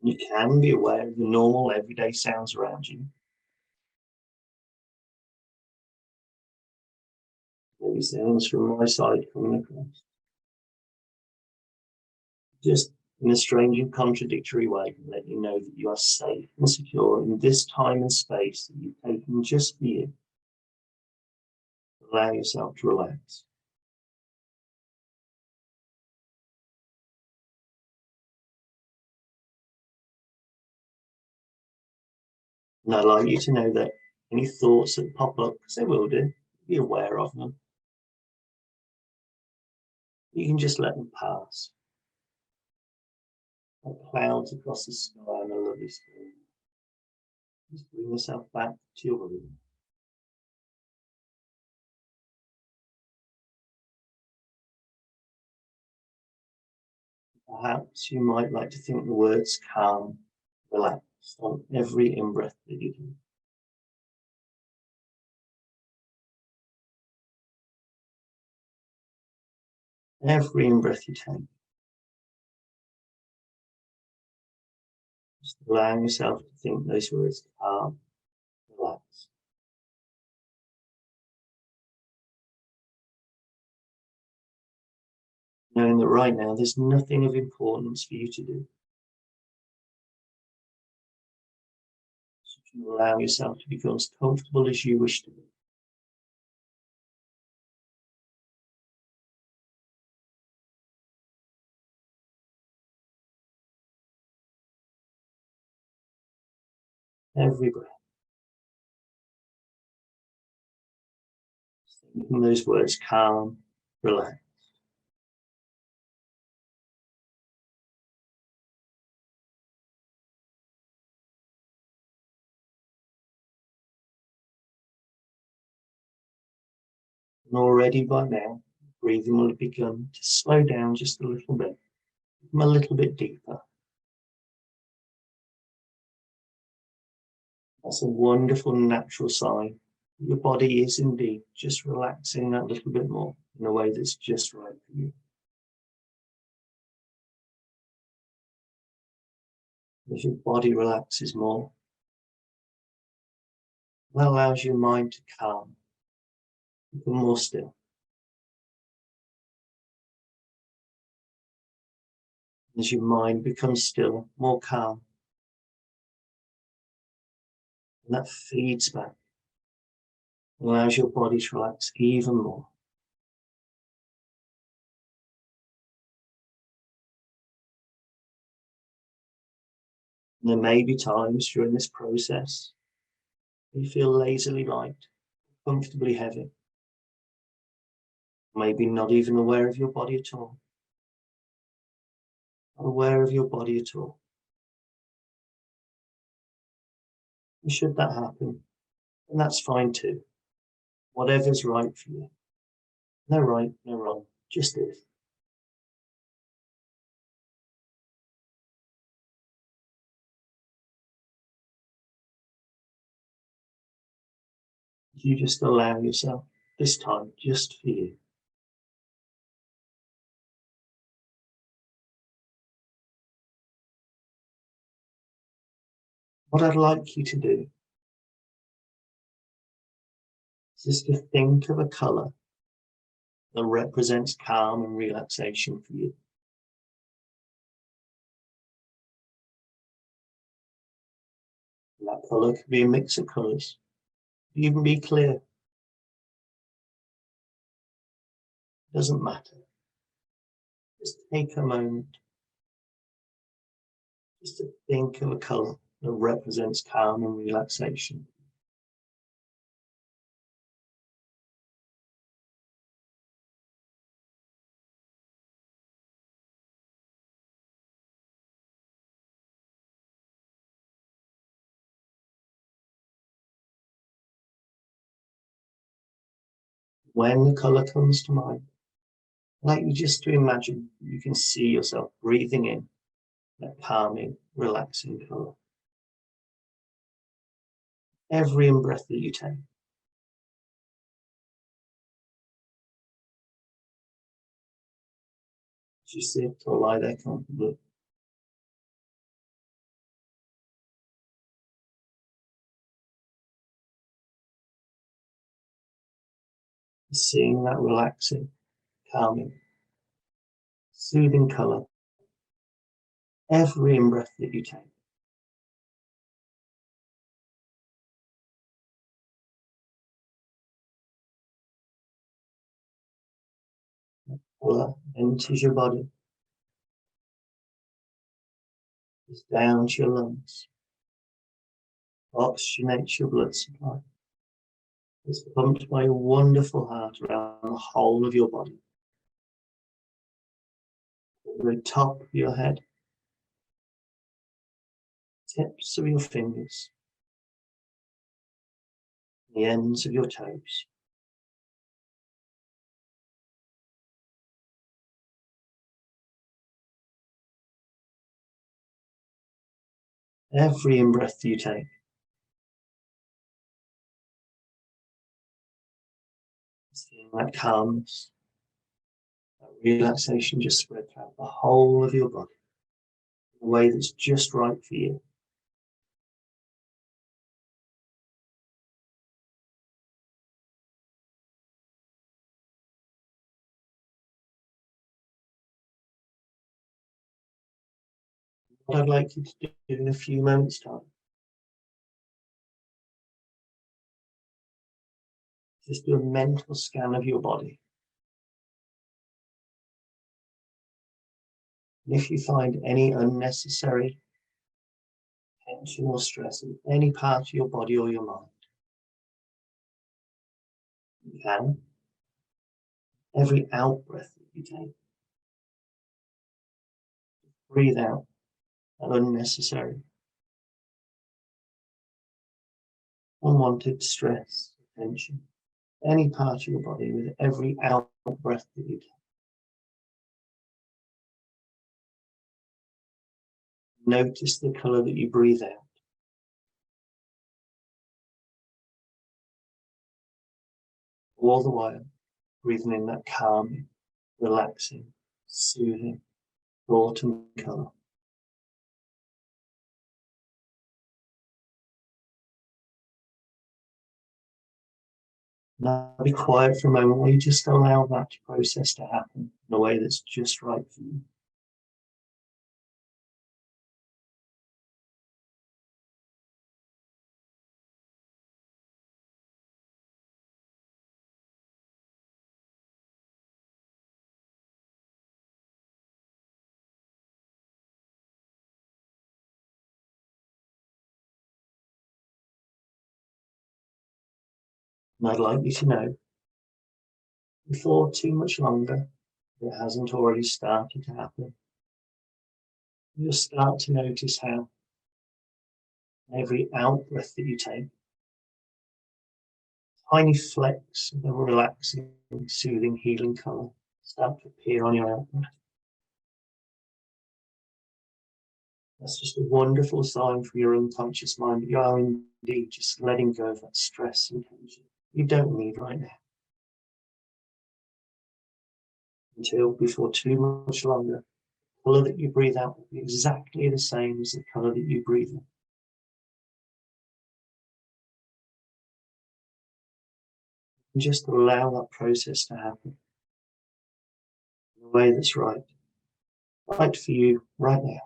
S2: You can be aware of the normal everyday sounds around you. Maybe sounds from my side coming across. Just in a strange and contradictory way, let you know that you are safe and secure in this time and space that you've taken just for you. Allow yourself to relax. And I'd like you to know that any thoughts that pop up, because they will do, be aware of them. You can just let them pass. Like clouds across the sky and a lovely sky. Just bring yourself back to your room. Perhaps you might like to think the words calm, relaxed on every in-breath that you do. Every in-breath you take. Just allowing yourself to think those words calm, relaxed. Knowing that right now there's nothing of importance for you to do. So you allow yourself to become as comfortable as you wish to be. Every breath. Thinking those words calm, relaxed. And already by now, breathing will have begun to slow down just a little bit, become a little bit deeper. That's a wonderful natural sign. Your body is indeed just relaxing that little bit more in a way that's just right for you. As your body relaxes more, that allows your mind to calm, become more still. As your mind becomes still, more calm, and that feeds back, allows your body to relax even more. And there may be times during this process you feel lazily light, comfortably heavy, maybe not even aware of your body at all. Not aware of your body at all. And should that happen, and that's fine too. Whatever's right for you. No right, no wrong, just is. You just allow yourself, this time, just for you. What I'd like you to do is just to think of a colour that represents calm and relaxation for you. And that colour could be a mix of colours, even be clear. It doesn't matter. Just take a moment just to think of a colour that represents calm and relaxation. When the colour comes to mind, I'd like you just to imagine you can see yourself breathing in that calming, relaxing colour. Every in-breath that you take, as you sit or lie there comfortably, seeing that relaxing, calming, soothing colour, every in-breath that you take. Colour enters your body, goes down to your lungs, oxygenates your blood supply. It's pumped by a wonderful heart around the whole of your body. From the top of your head, tips of your fingers, the ends of your toes. Every in-breath you take, seeing that calmness, that relaxation just spread throughout the whole of your body in a way that's just right for you. What I'd like you to do in a few moments' time, just do a mental scan of your body. And if you find any unnecessary tension or stress in any part of your body or your mind, you can. Every out-breath that you take, breathe out that unnecessary, unwanted stress, tension. any part of your body with every out breath that you take. Notice the colour that you breathe out. All the while, breathing in that calming, relaxing, soothing, autumn colour. Now be quiet for a moment while you just allow that process to happen in a way that's just right for you. And I'd like you to know, before too much longer, if it hasn't already started to happen, you'll start to notice how every out breath that you take, tiny flecks of the relaxing, soothing, healing colour start to appear on your out breath. That's just a wonderful sign for your unconscious mind that you are indeed just letting go of that stress and tension you don't need right now. Until before too much longer, the colour that you breathe out will be exactly the same as the colour that you breathe in. And just allow that process to happen in a way that's right for you right now.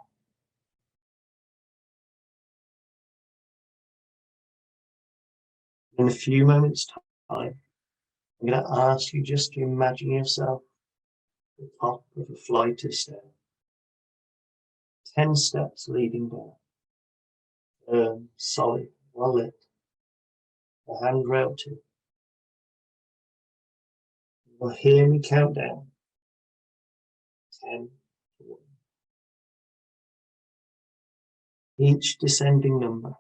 S2: In a few moments' time, I'm going to ask you just to imagine yourself at the top of a flight of stairs, 10 steps leading down, solid, well lit, the handrail too. You'll hear me count down, 10 to 1. Each descending number,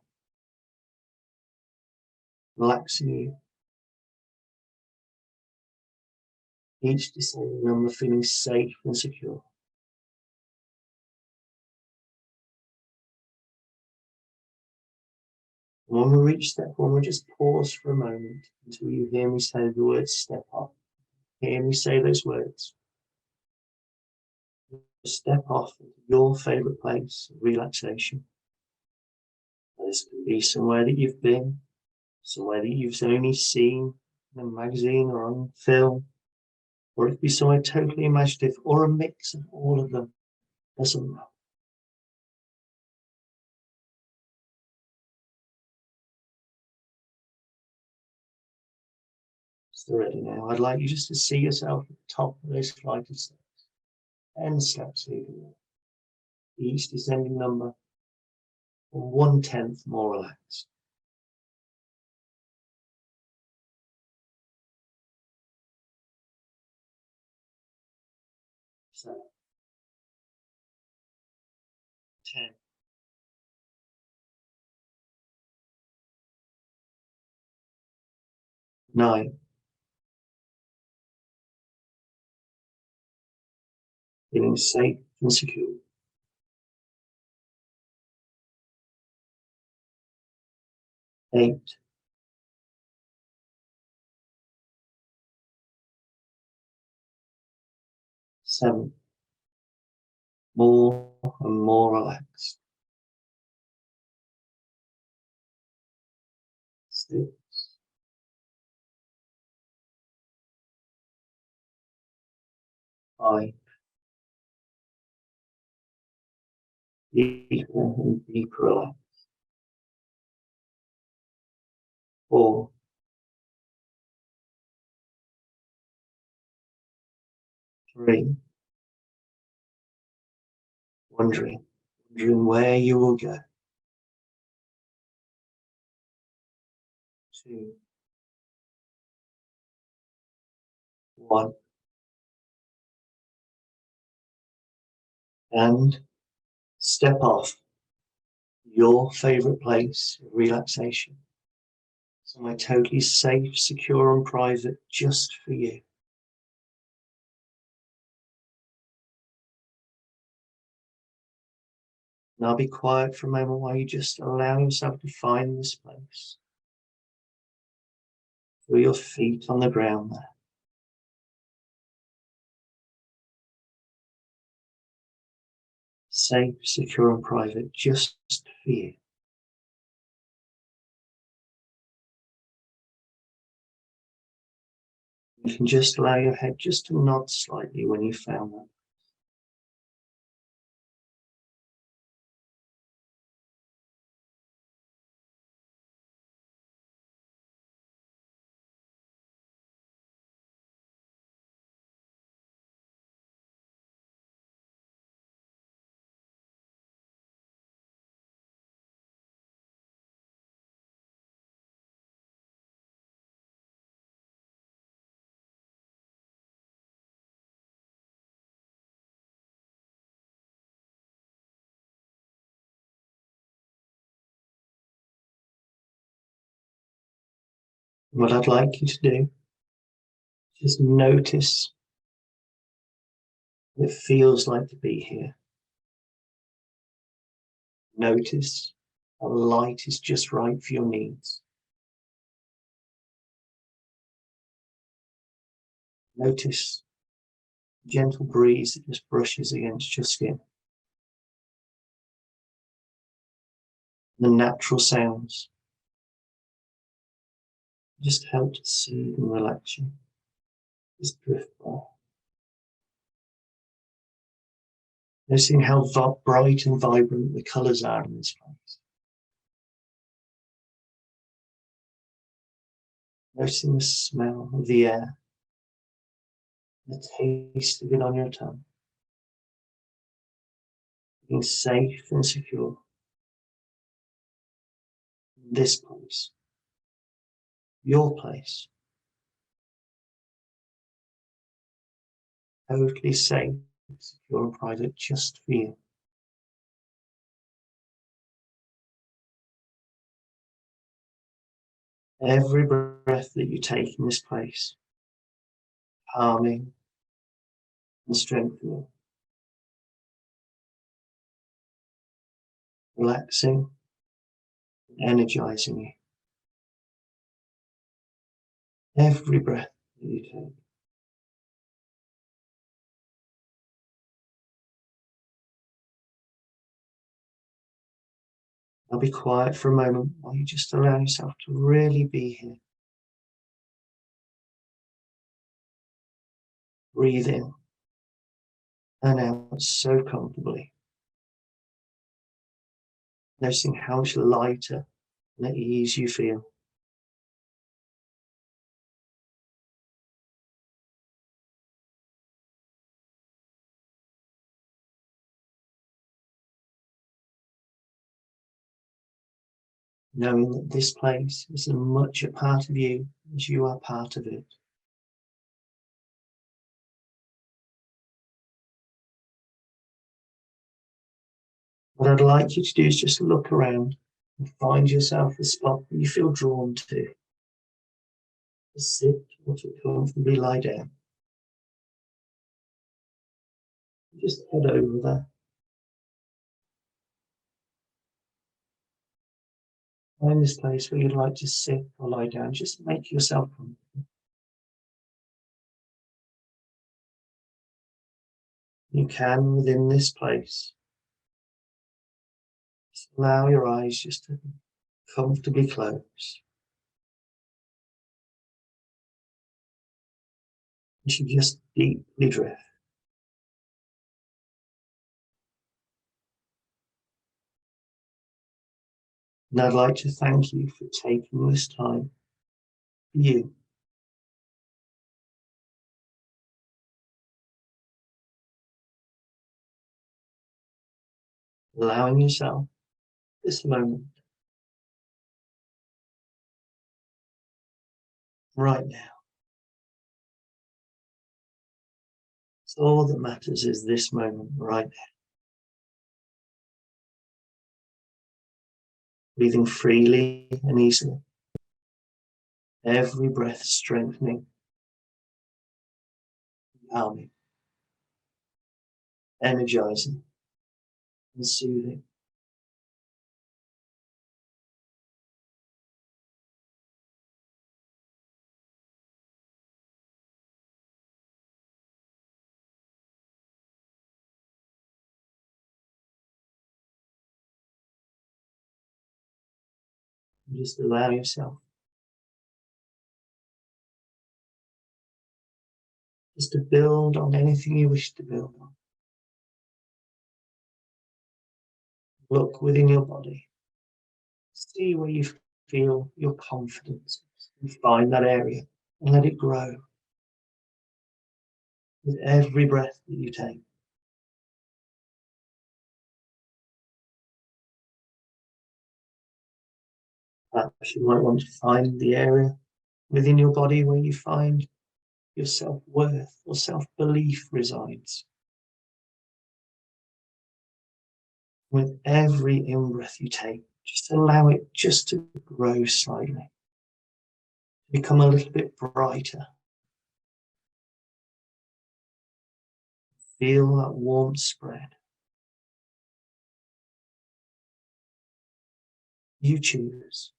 S2: relaxing you. Each descending number feeling safe and secure. When we reach step 1, we just pause for a moment until you hear me say the word step off. Hear me say those words. Step off into your favourite place of relaxation. This could be somewhere that you've been, somewhere that you've only seen in a magazine or on film, or it could be somewhere totally imaginative, or a mix of all of them. Doesn't matter. So ready now. I'd like you just to see yourself at the top of those flight of steps, 10 steps leading, each descending number 1/10 more relaxed. So 10, 9, feeling safe and secure. 8, 7, more and more relaxed. 6, 5, deeper and deeper relaxed. 4, 3, wondering where you will go. 2, 1, and step off your favorite place of relaxation. Somewhere totally safe, secure and private just for you. And I'll be quiet for a moment while you just allow yourself to find this place. Feel your feet on the ground there. Safe, secure and private just for you. You can just allow your head just to nod slightly when you found that. What I'd like you to do is notice what it feels like to be here. Notice how the light is just right for your needs. Notice the gentle breeze that just brushes against your skin. The natural sounds just help to soothe and relax you. Just drift by. Noticing how bright and vibrant the colours are in this place. Noticing the smell of the air, the taste of it on your tongue. Being safe and secure in this place, your place. Totally safe, secure and private just for you. Every breath that you take in this place, calming and strengthening, relaxing and energizing you. Every breath that you take. I'll be quiet for a moment while you just allow yourself to really be here. Breathe in and out so comfortably. Noticing how much lighter and at ease you feel. Knowing that this place is as much a part of you as you are part of it. What I'd like you to do is just look around and find yourself a spot that you feel drawn to. To sit or to comfortably lie down. Just head over there. Find this place where you'd like to sit or lie down. Just make yourself comfortable. You can, within this place, just allow your eyes just to comfortably close. You should just deeply drift. And I'd like to thank you for taking this time for you. Allowing yourself this moment right now. So all that matters is this moment right now. Breathing freely and easily. Every breath strengthening, calming, energizing, and soothing. And just allow yourself just to build on anything you wish to build on. Look within your body. See where you feel your confidence. And find that area and let it grow with every breath that you take. Perhaps you might want to find the area within your body where you find your self-worth or self-belief resides. With every in-breath you take, just allow it just to grow slightly, become a little bit brighter. Feel that warmth spread. You choose.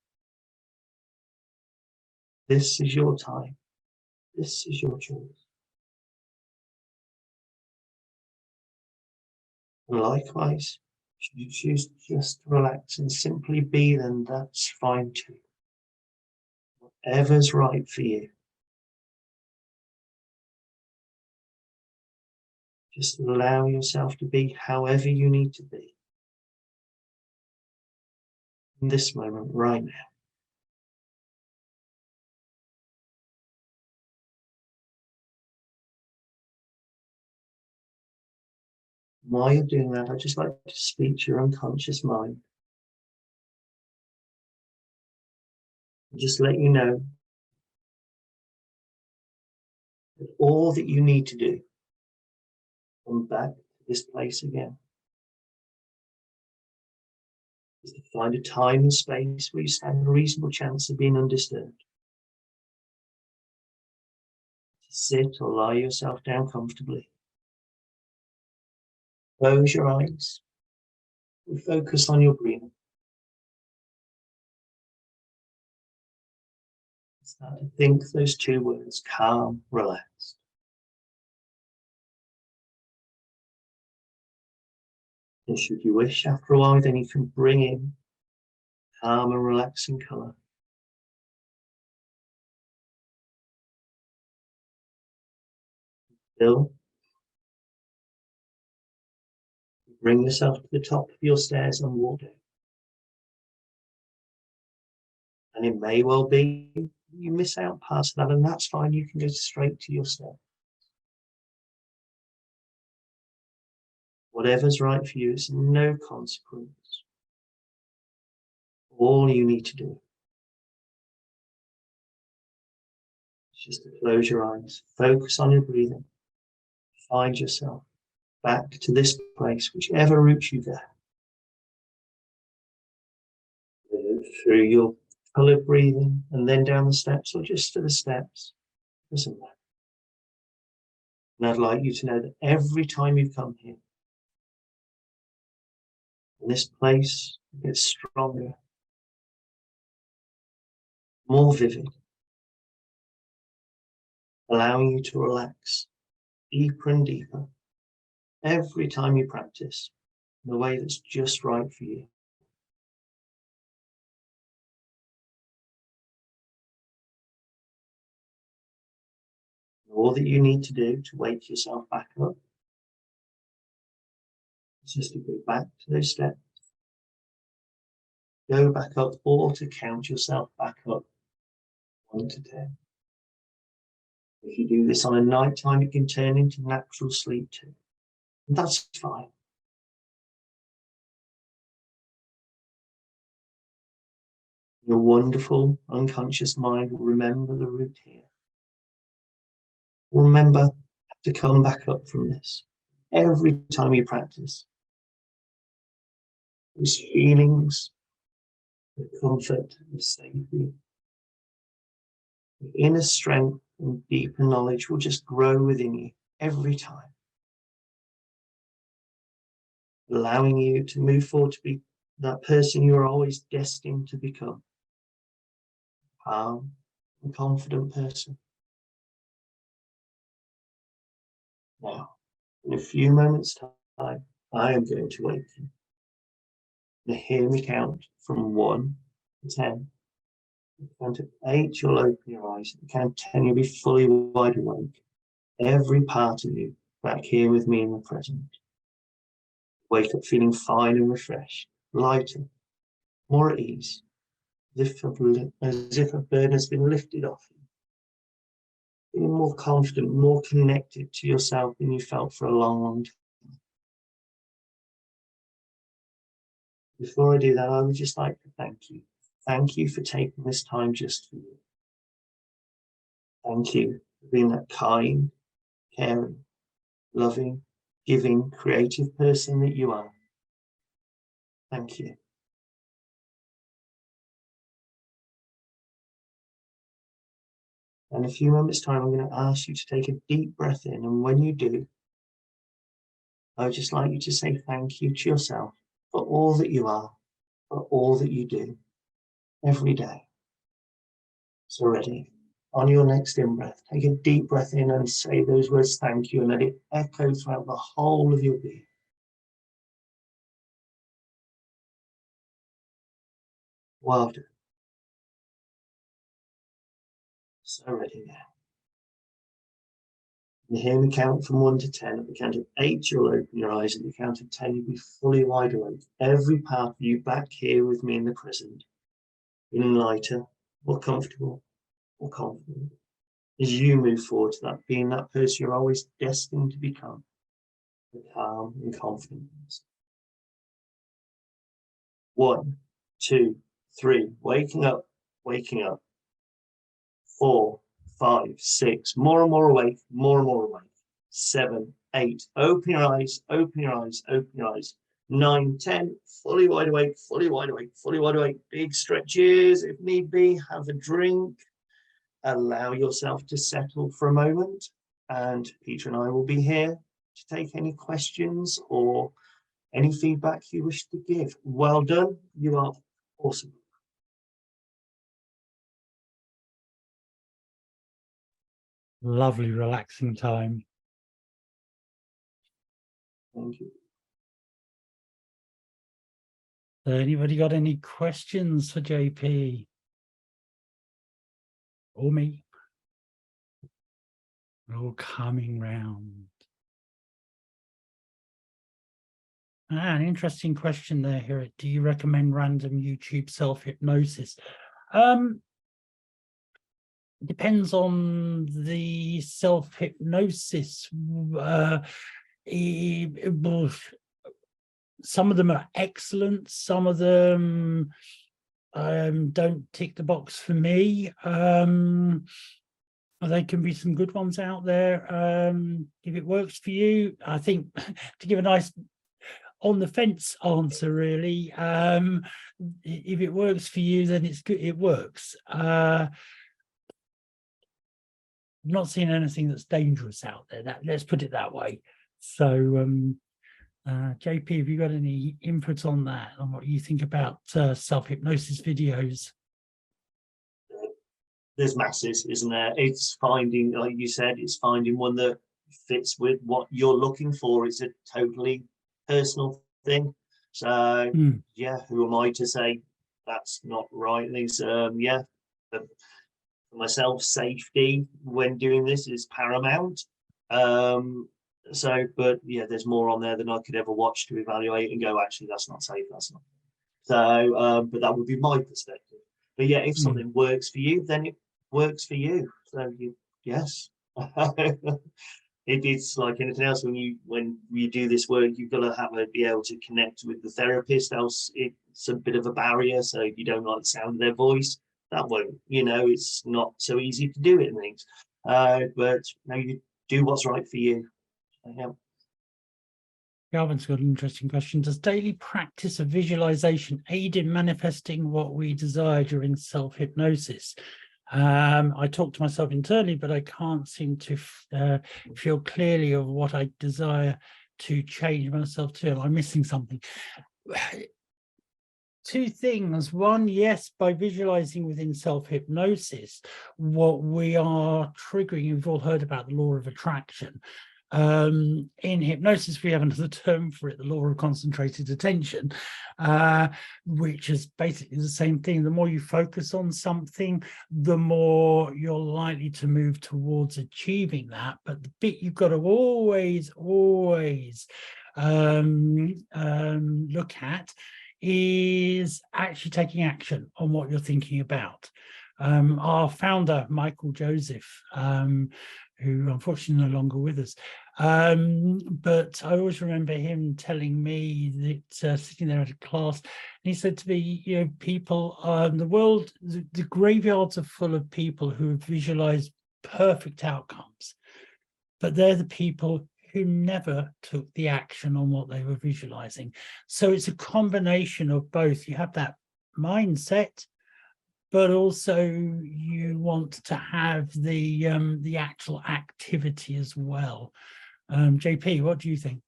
S2: This is your time. This is your choice. And likewise, if you choose just to relax and simply be, then that's fine too. Whatever's right for you. Just allow yourself to be however you need to be. In this moment, right now. While you're doing that, I'd just like to speak to your unconscious mind. Just let you know that all that you need to do, come back to this place again, is to find a time and space where you stand a reasonable chance of being undisturbed. To sit or lie yourself down comfortably. Close your eyes and focus on your breathing. Start to think those two words, calm, relaxed. And should you wish, after a while, then you can bring in calm and relaxing colour. Still, bring yourself to the top of your stairs and walk down. And it may well be you miss out past that, and that's fine. You can go straight to your step. Whatever's right for you is no consequence. All you need to do is just to close your eyes, focus on your breathing, find yourself back to this place, whichever route you go. Through your coloured breathing and then down the steps, or just to the steps, doesn't matter. And I'd like you to know that every time you come here, this place gets stronger, more vivid, allowing you to relax deeper and deeper every time you practice in a way that's just right for you. All that you need to do to wake yourself back up is just to go back to those steps, go back up, or to count yourself back up 1 to 10. If you do this on a night time, it can turn into natural sleep too. And that's fine. Your wonderful unconscious mind will remember the route here. Remember to come back up from this every time you practice. Those feelings of comfort, of safety, Inner strength and deeper knowledge will just grow within you every time, allowing you to move forward to be that person you are always destined to become. Calm and confident person. Now, in a few moments' time, I am going to wake you. Now hear me count from 1 to 10. At the count of 8, you'll open your eyes. At the count of 10, you'll be fully wide awake. Every part of you back here with me in the present. Wake up feeling fine and refreshed, lighter, more at ease, as if a burden has been lifted off you. Feeling more confident, more connected to yourself than you felt for a long, long time. Before I do that, I would just like to thank you. Thank you for taking this time just for you. Thank you for being that kind, caring, loving, giving, creative person that you are. Thank you. In a few moments' time, I'm going to ask you to take a deep breath in, and when you do, I would just like you to say thank you to yourself for all that you are, for all that you do, every day. So ready? On your next in-breath, take a deep breath in and say those words thank you, and let it echo throughout the whole of your being. Well done. So ready now. And hear me count from 1 to 10. At the count of 8, you'll open your eyes. At the count of 10, you'll be fully wide awake. Every part of you back here with me in the present, feeling lighter, more comfortable, more confident. As you move forward to that, being that person you're always destined to become, with calm and confidence. 1, 2, 3, waking up, waking up. 4, 5, 6, more and more awake, more and more awake. 7, 8, open your eyes, open your eyes, open your eyes. 9, 10, fully wide awake, fully wide awake, fully wide awake. Big stretches if need be, have a drink. Allow yourself to settle for a moment, and Peter and I will be here to take any questions or any feedback you wish to give. Well done, you are awesome.
S1: Lovely, relaxing time.
S2: Thank you.
S1: Anybody got any questions for JP? Or me? We're all coming round. An interesting question there here. Do you recommend random YouTube self-hypnosis? Depends on the self-hypnosis. Some of them are excellent. Some of them don't tick the box for me. There can be some good ones out there. If it works for you, I think to give a nice on the fence answer, really, if it works for you, then it's good. It works. I'm not seeing anything that's dangerous out there. Let's put it that way. So, JP, have you got any input on that, on what you think about self-hypnosis videos?
S2: There's masses, isn't there? It's finding, like you said, it's finding one that fits with what you're looking for. It's a totally personal thing. So yeah, who am I to say that's not right? Things, yeah, for myself, safety when doing this is paramount. So, but yeah, there's more on there than I could ever watch to evaluate and go, actually, that's not safe, that's not. So, but that would be my perspective. But yeah, if something works for you, then it works for you. So yes. It's like anything else. When you do this work, you've got to be able to connect with the therapist, else it's a bit of a barrier. So if you don't like the sound of their voice, that won't, it's not so easy to do it and things. But no, you do what's right for you. Yeah.
S1: Galvin's got an interesting question. Does daily practice of visualization aid in manifesting what we desire during self-hypnosis? I talk to myself internally, but I can't seem to feel clearly of what I desire to change myself to. Am I missing something? Two things. One, yes, by visualizing within self-hypnosis, what we are triggering, you've all heard about the law of attraction. In hypnosis, we have another term for it, the law of concentrated attention, which is basically the same thing. The more you focus on something, the more you're likely to move towards achieving that. But the bit you've got to always look at is actually taking action on what you're thinking about. Our founder, Michael Joseph, who unfortunately no longer with us, but I always remember him telling me that sitting there at a class, and he said to me, you know, people, the world, the graveyards are full of people who have visualized perfect outcomes, but they're the people who never took the action on what they were visualizing. So it's a combination of both. You have that mindset, but also you want to have the actual activity as well. JP, what do you think?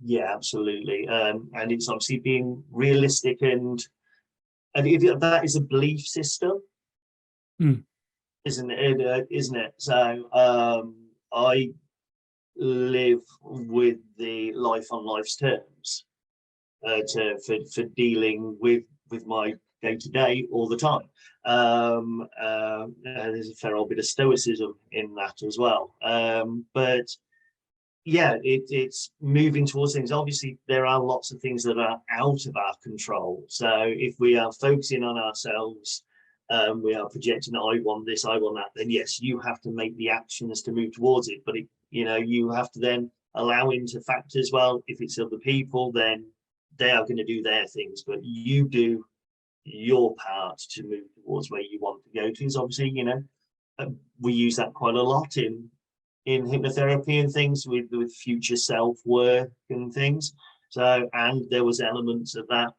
S2: Yeah, absolutely. And it's obviously being realistic, and if that is a belief system, isn't it? Isn't it? So I live with the life on life's terms for dealing with my day-to-day all the time. There's a fair old bit of stoicism in that as well. But yeah, it's moving towards things. Obviously, there are lots of things that are out of our control. So if we are focusing on ourselves, we are projecting, I want this, I want that, then yes, you have to make the actions to move towards it. But you know, you have to then allow into factors. Well, if it's other people, then they are going to do their things, but you do your part to move towards where you want to go to. Is obviously, you know, we use that quite a lot in hypnotherapy and things with future self work and things. So, and there was elements of that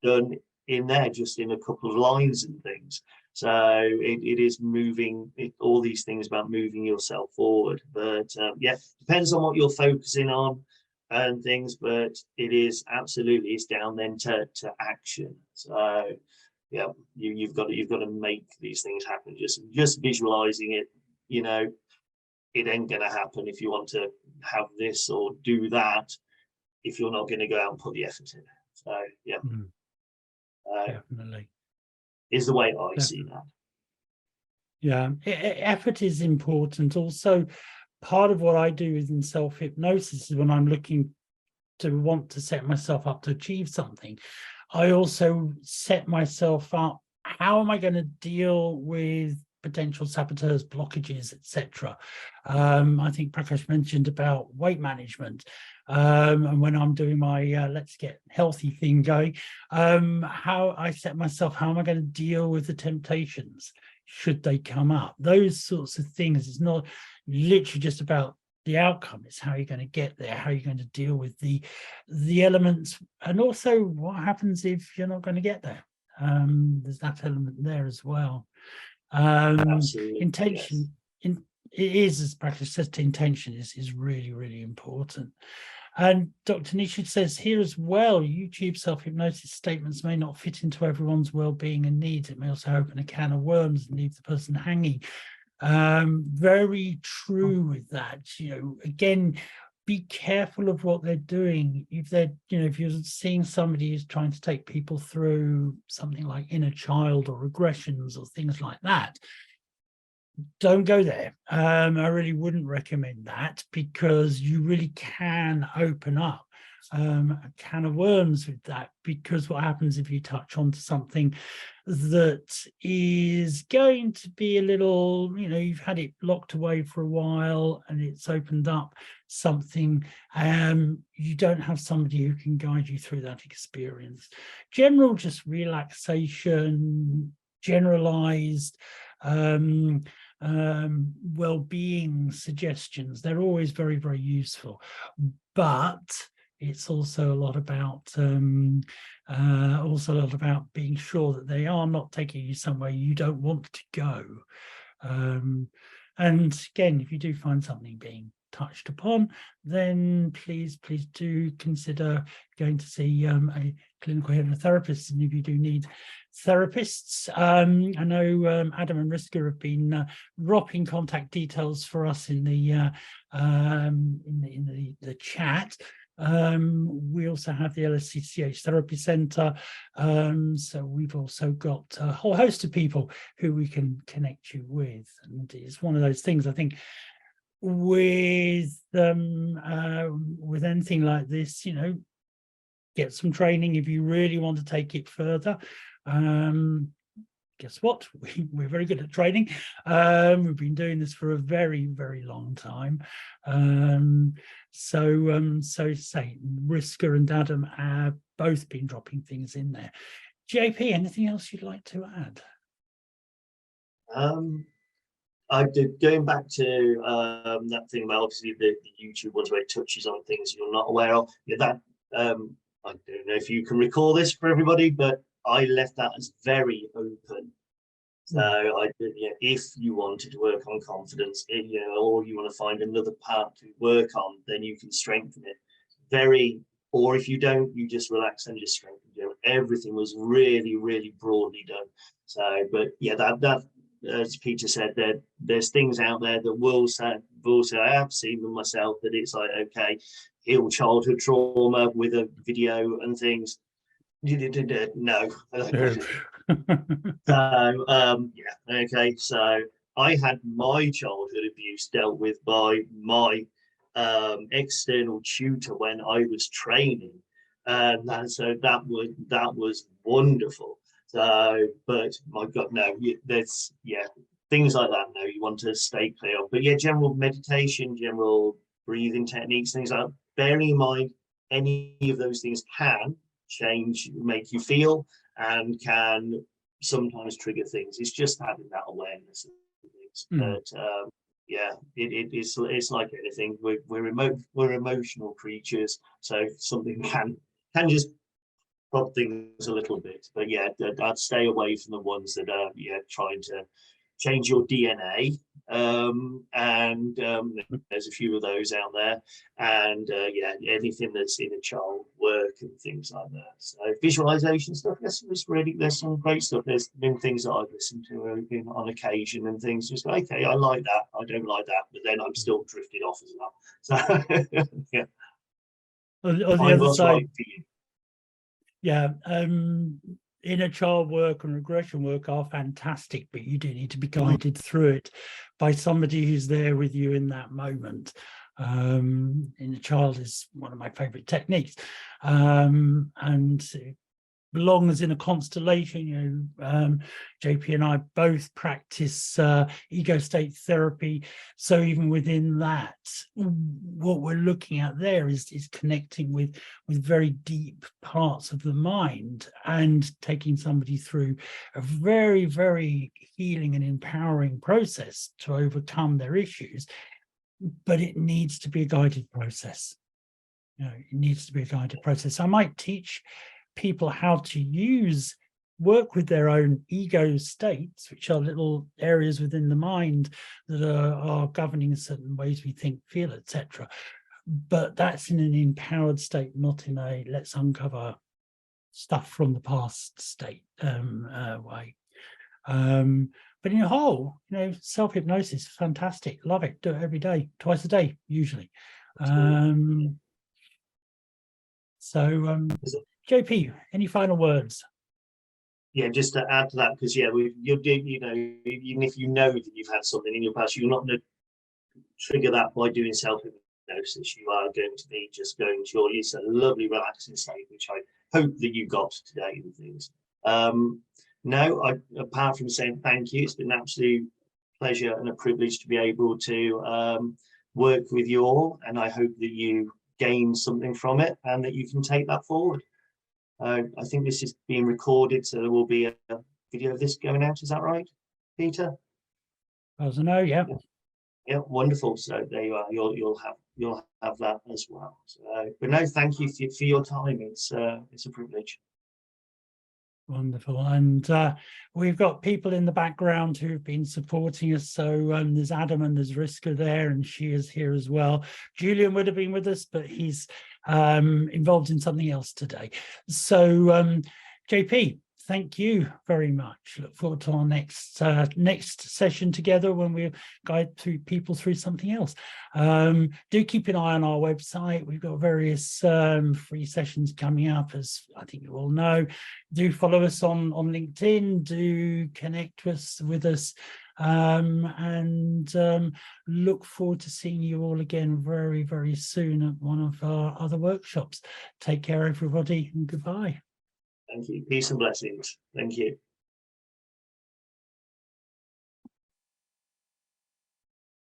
S2: done in there, just in a couple of lines and things. So it is moving, all these things about moving yourself forward. But yeah, depends on what you're focusing on and things, but it is absolutely, it's down then to action. So yeah, you've got to make these things happen. Just visualizing it, you know, it ain't going to happen if you want to have this or do that, if you're not going to go out and put the effort in. So yeah,
S1: definitely
S2: is the way I see that.
S1: Yeah, effort is important. Also, part of what I do is in self-hypnosis is when I'm looking to want to set myself up to achieve something, I also set myself up, how am I going to deal with potential saboteurs, blockages, etc. I think Prakash mentioned about weight management, and when I'm doing my let's get healthy thing going, how I set myself, how am I going to deal with the temptations should they come up? Those sorts of things. It's not literally just about the outcome, it's how you're going to get there, how you're going to deal with the elements, and also what happens if you're not going to get there. There's that element there as well. Intention, yes. It is, as Prakash says, intention is really, really important. And Dr. Nisha says here as well, YouTube self-hypnosis statements may not fit into everyone's well-being and needs. It may also open a can of worms and leave the person hanging. Very true with that. You know, again, be careful of what they're doing. If they're, you know, if you're seeing somebody who's trying to take people through something like inner child or regressions or things like that, don't go there. I really wouldn't recommend that, because you really can open up a can of worms with that, because what happens if you touch onto something that is going to be a little, you know, you've had it locked away for a while and it's opened up something, you don't have somebody who can guide you through that experience. General just relaxation, generalized well-being suggestions, they're always very, very useful, but it's also a lot about being sure that they are not taking you somewhere you don't want to go. And again, if you do find something being touched upon, then please do consider going to see a clinical hypnotherapist. And if you do need therapists, I know Adam and Riska have been dropping contact details for us in the chat. We also have the LSCCH Therapy Centre, so we've also got a whole host of people who we can connect you with, and it's one of those things, I think, with anything like this, get some training if you really want to take it further. Guess what? We're very good at training. We've been doing this for a very, very long time. So say Riska and Adam have both been dropping things in there. JP, anything else you'd like to add?
S2: I did, going back to that thing about obviously the YouTube ones where it touches on things you're not aware of. Yeah, that I don't know if you can recall this for everybody, but I left that as very open. So I did, if you wanted to work on confidence, or you want to find another part to work on, then you can strengthen it. Or if you don't, you just relax and just strengthen it. Everything was really, really broadly done. So, but yeah, that as Peter said, there's things out there that will say I have seen them myself, that it's like, okay, heal childhood trauma with a video and things. No. So yeah, okay. So I had my childhood abuse dealt with by my external tutor when I was training, and so that was wonderful. So, but my God, no, there's things like that. No, you want to stay clear of. But yeah, general meditation, general breathing techniques, things like that. Bearing in mind, any of those things can change, make you feel, and can sometimes trigger things. It's just having that awareness of things. But yeah, it's like anything. We're emotional creatures, so something can just prop things a little bit. But yeah, I'd stay away from the ones that are trying to change your DNA. And there's a few of those out there, and yeah, anything that's in a child work and things like that. So visualization stuff, there's some great stuff. There's been things that I've listened to on occasion and things, just okay, I like that, I don't like that, but then I'm still drifted off as well. So yeah,
S1: on the other side,
S2: right for you.
S1: Yeah, inner child work and regression work are fantastic, but you do need to be guided through it by somebody who's there with you in that moment. Inner child is one of my favorite techniques, and it belongs in a constellation. JP and I both practice ego state therapy, so even within that, what we're looking at there is connecting with very deep parts of the mind and taking somebody through a very, very healing and empowering process to overcome their issues. But it needs to be a guided process. It needs to be a guided process. I might teach people how to work with their own ego states, which are little areas within the mind that are governing certain ways we think, feel, etc. But that's in an empowered state, not in a let's uncover stuff from the past state way. But in a whole, self-hypnosis, fantastic, love it, do it every day, twice a day usually. JP, any final words?
S2: Yeah, just to add to that, because yeah, you're doing, even if you know that you've had something in your past, you're not going to trigger that by doing self-hypnosis. You are going to be just going to it's a lovely relaxing state, which I hope that you got today and things. No, apart from saying thank you, it's been an absolute pleasure and a privilege to be able to work with you all, and I hope that you gain something from it and that you can take that forward. I think this is being recorded, so there will be a video of this going out. Is that right, Peter?
S1: As I know, yeah.
S2: Yeah, wonderful. So there you are. You'll have you'll have that as well. So, but no, thank you for your time. It's a privilege.
S1: Wonderful. And we've got people in the background who've been supporting us. So there's Adam and there's Riska there, and she is here as well. Julian would have been with us, but he's involved in something else today. So JP, thank you very much. Look forward to our next session together when we guide people through something else. Do keep an eye on our website. We've got various free sessions coming up, as I think you all know. Do follow us on LinkedIn. Do connect with us. And look forward to seeing you all again very, very soon at one of our other workshops. Take care, everybody, and goodbye.
S2: Thank you. Peace and blessings. Thank you.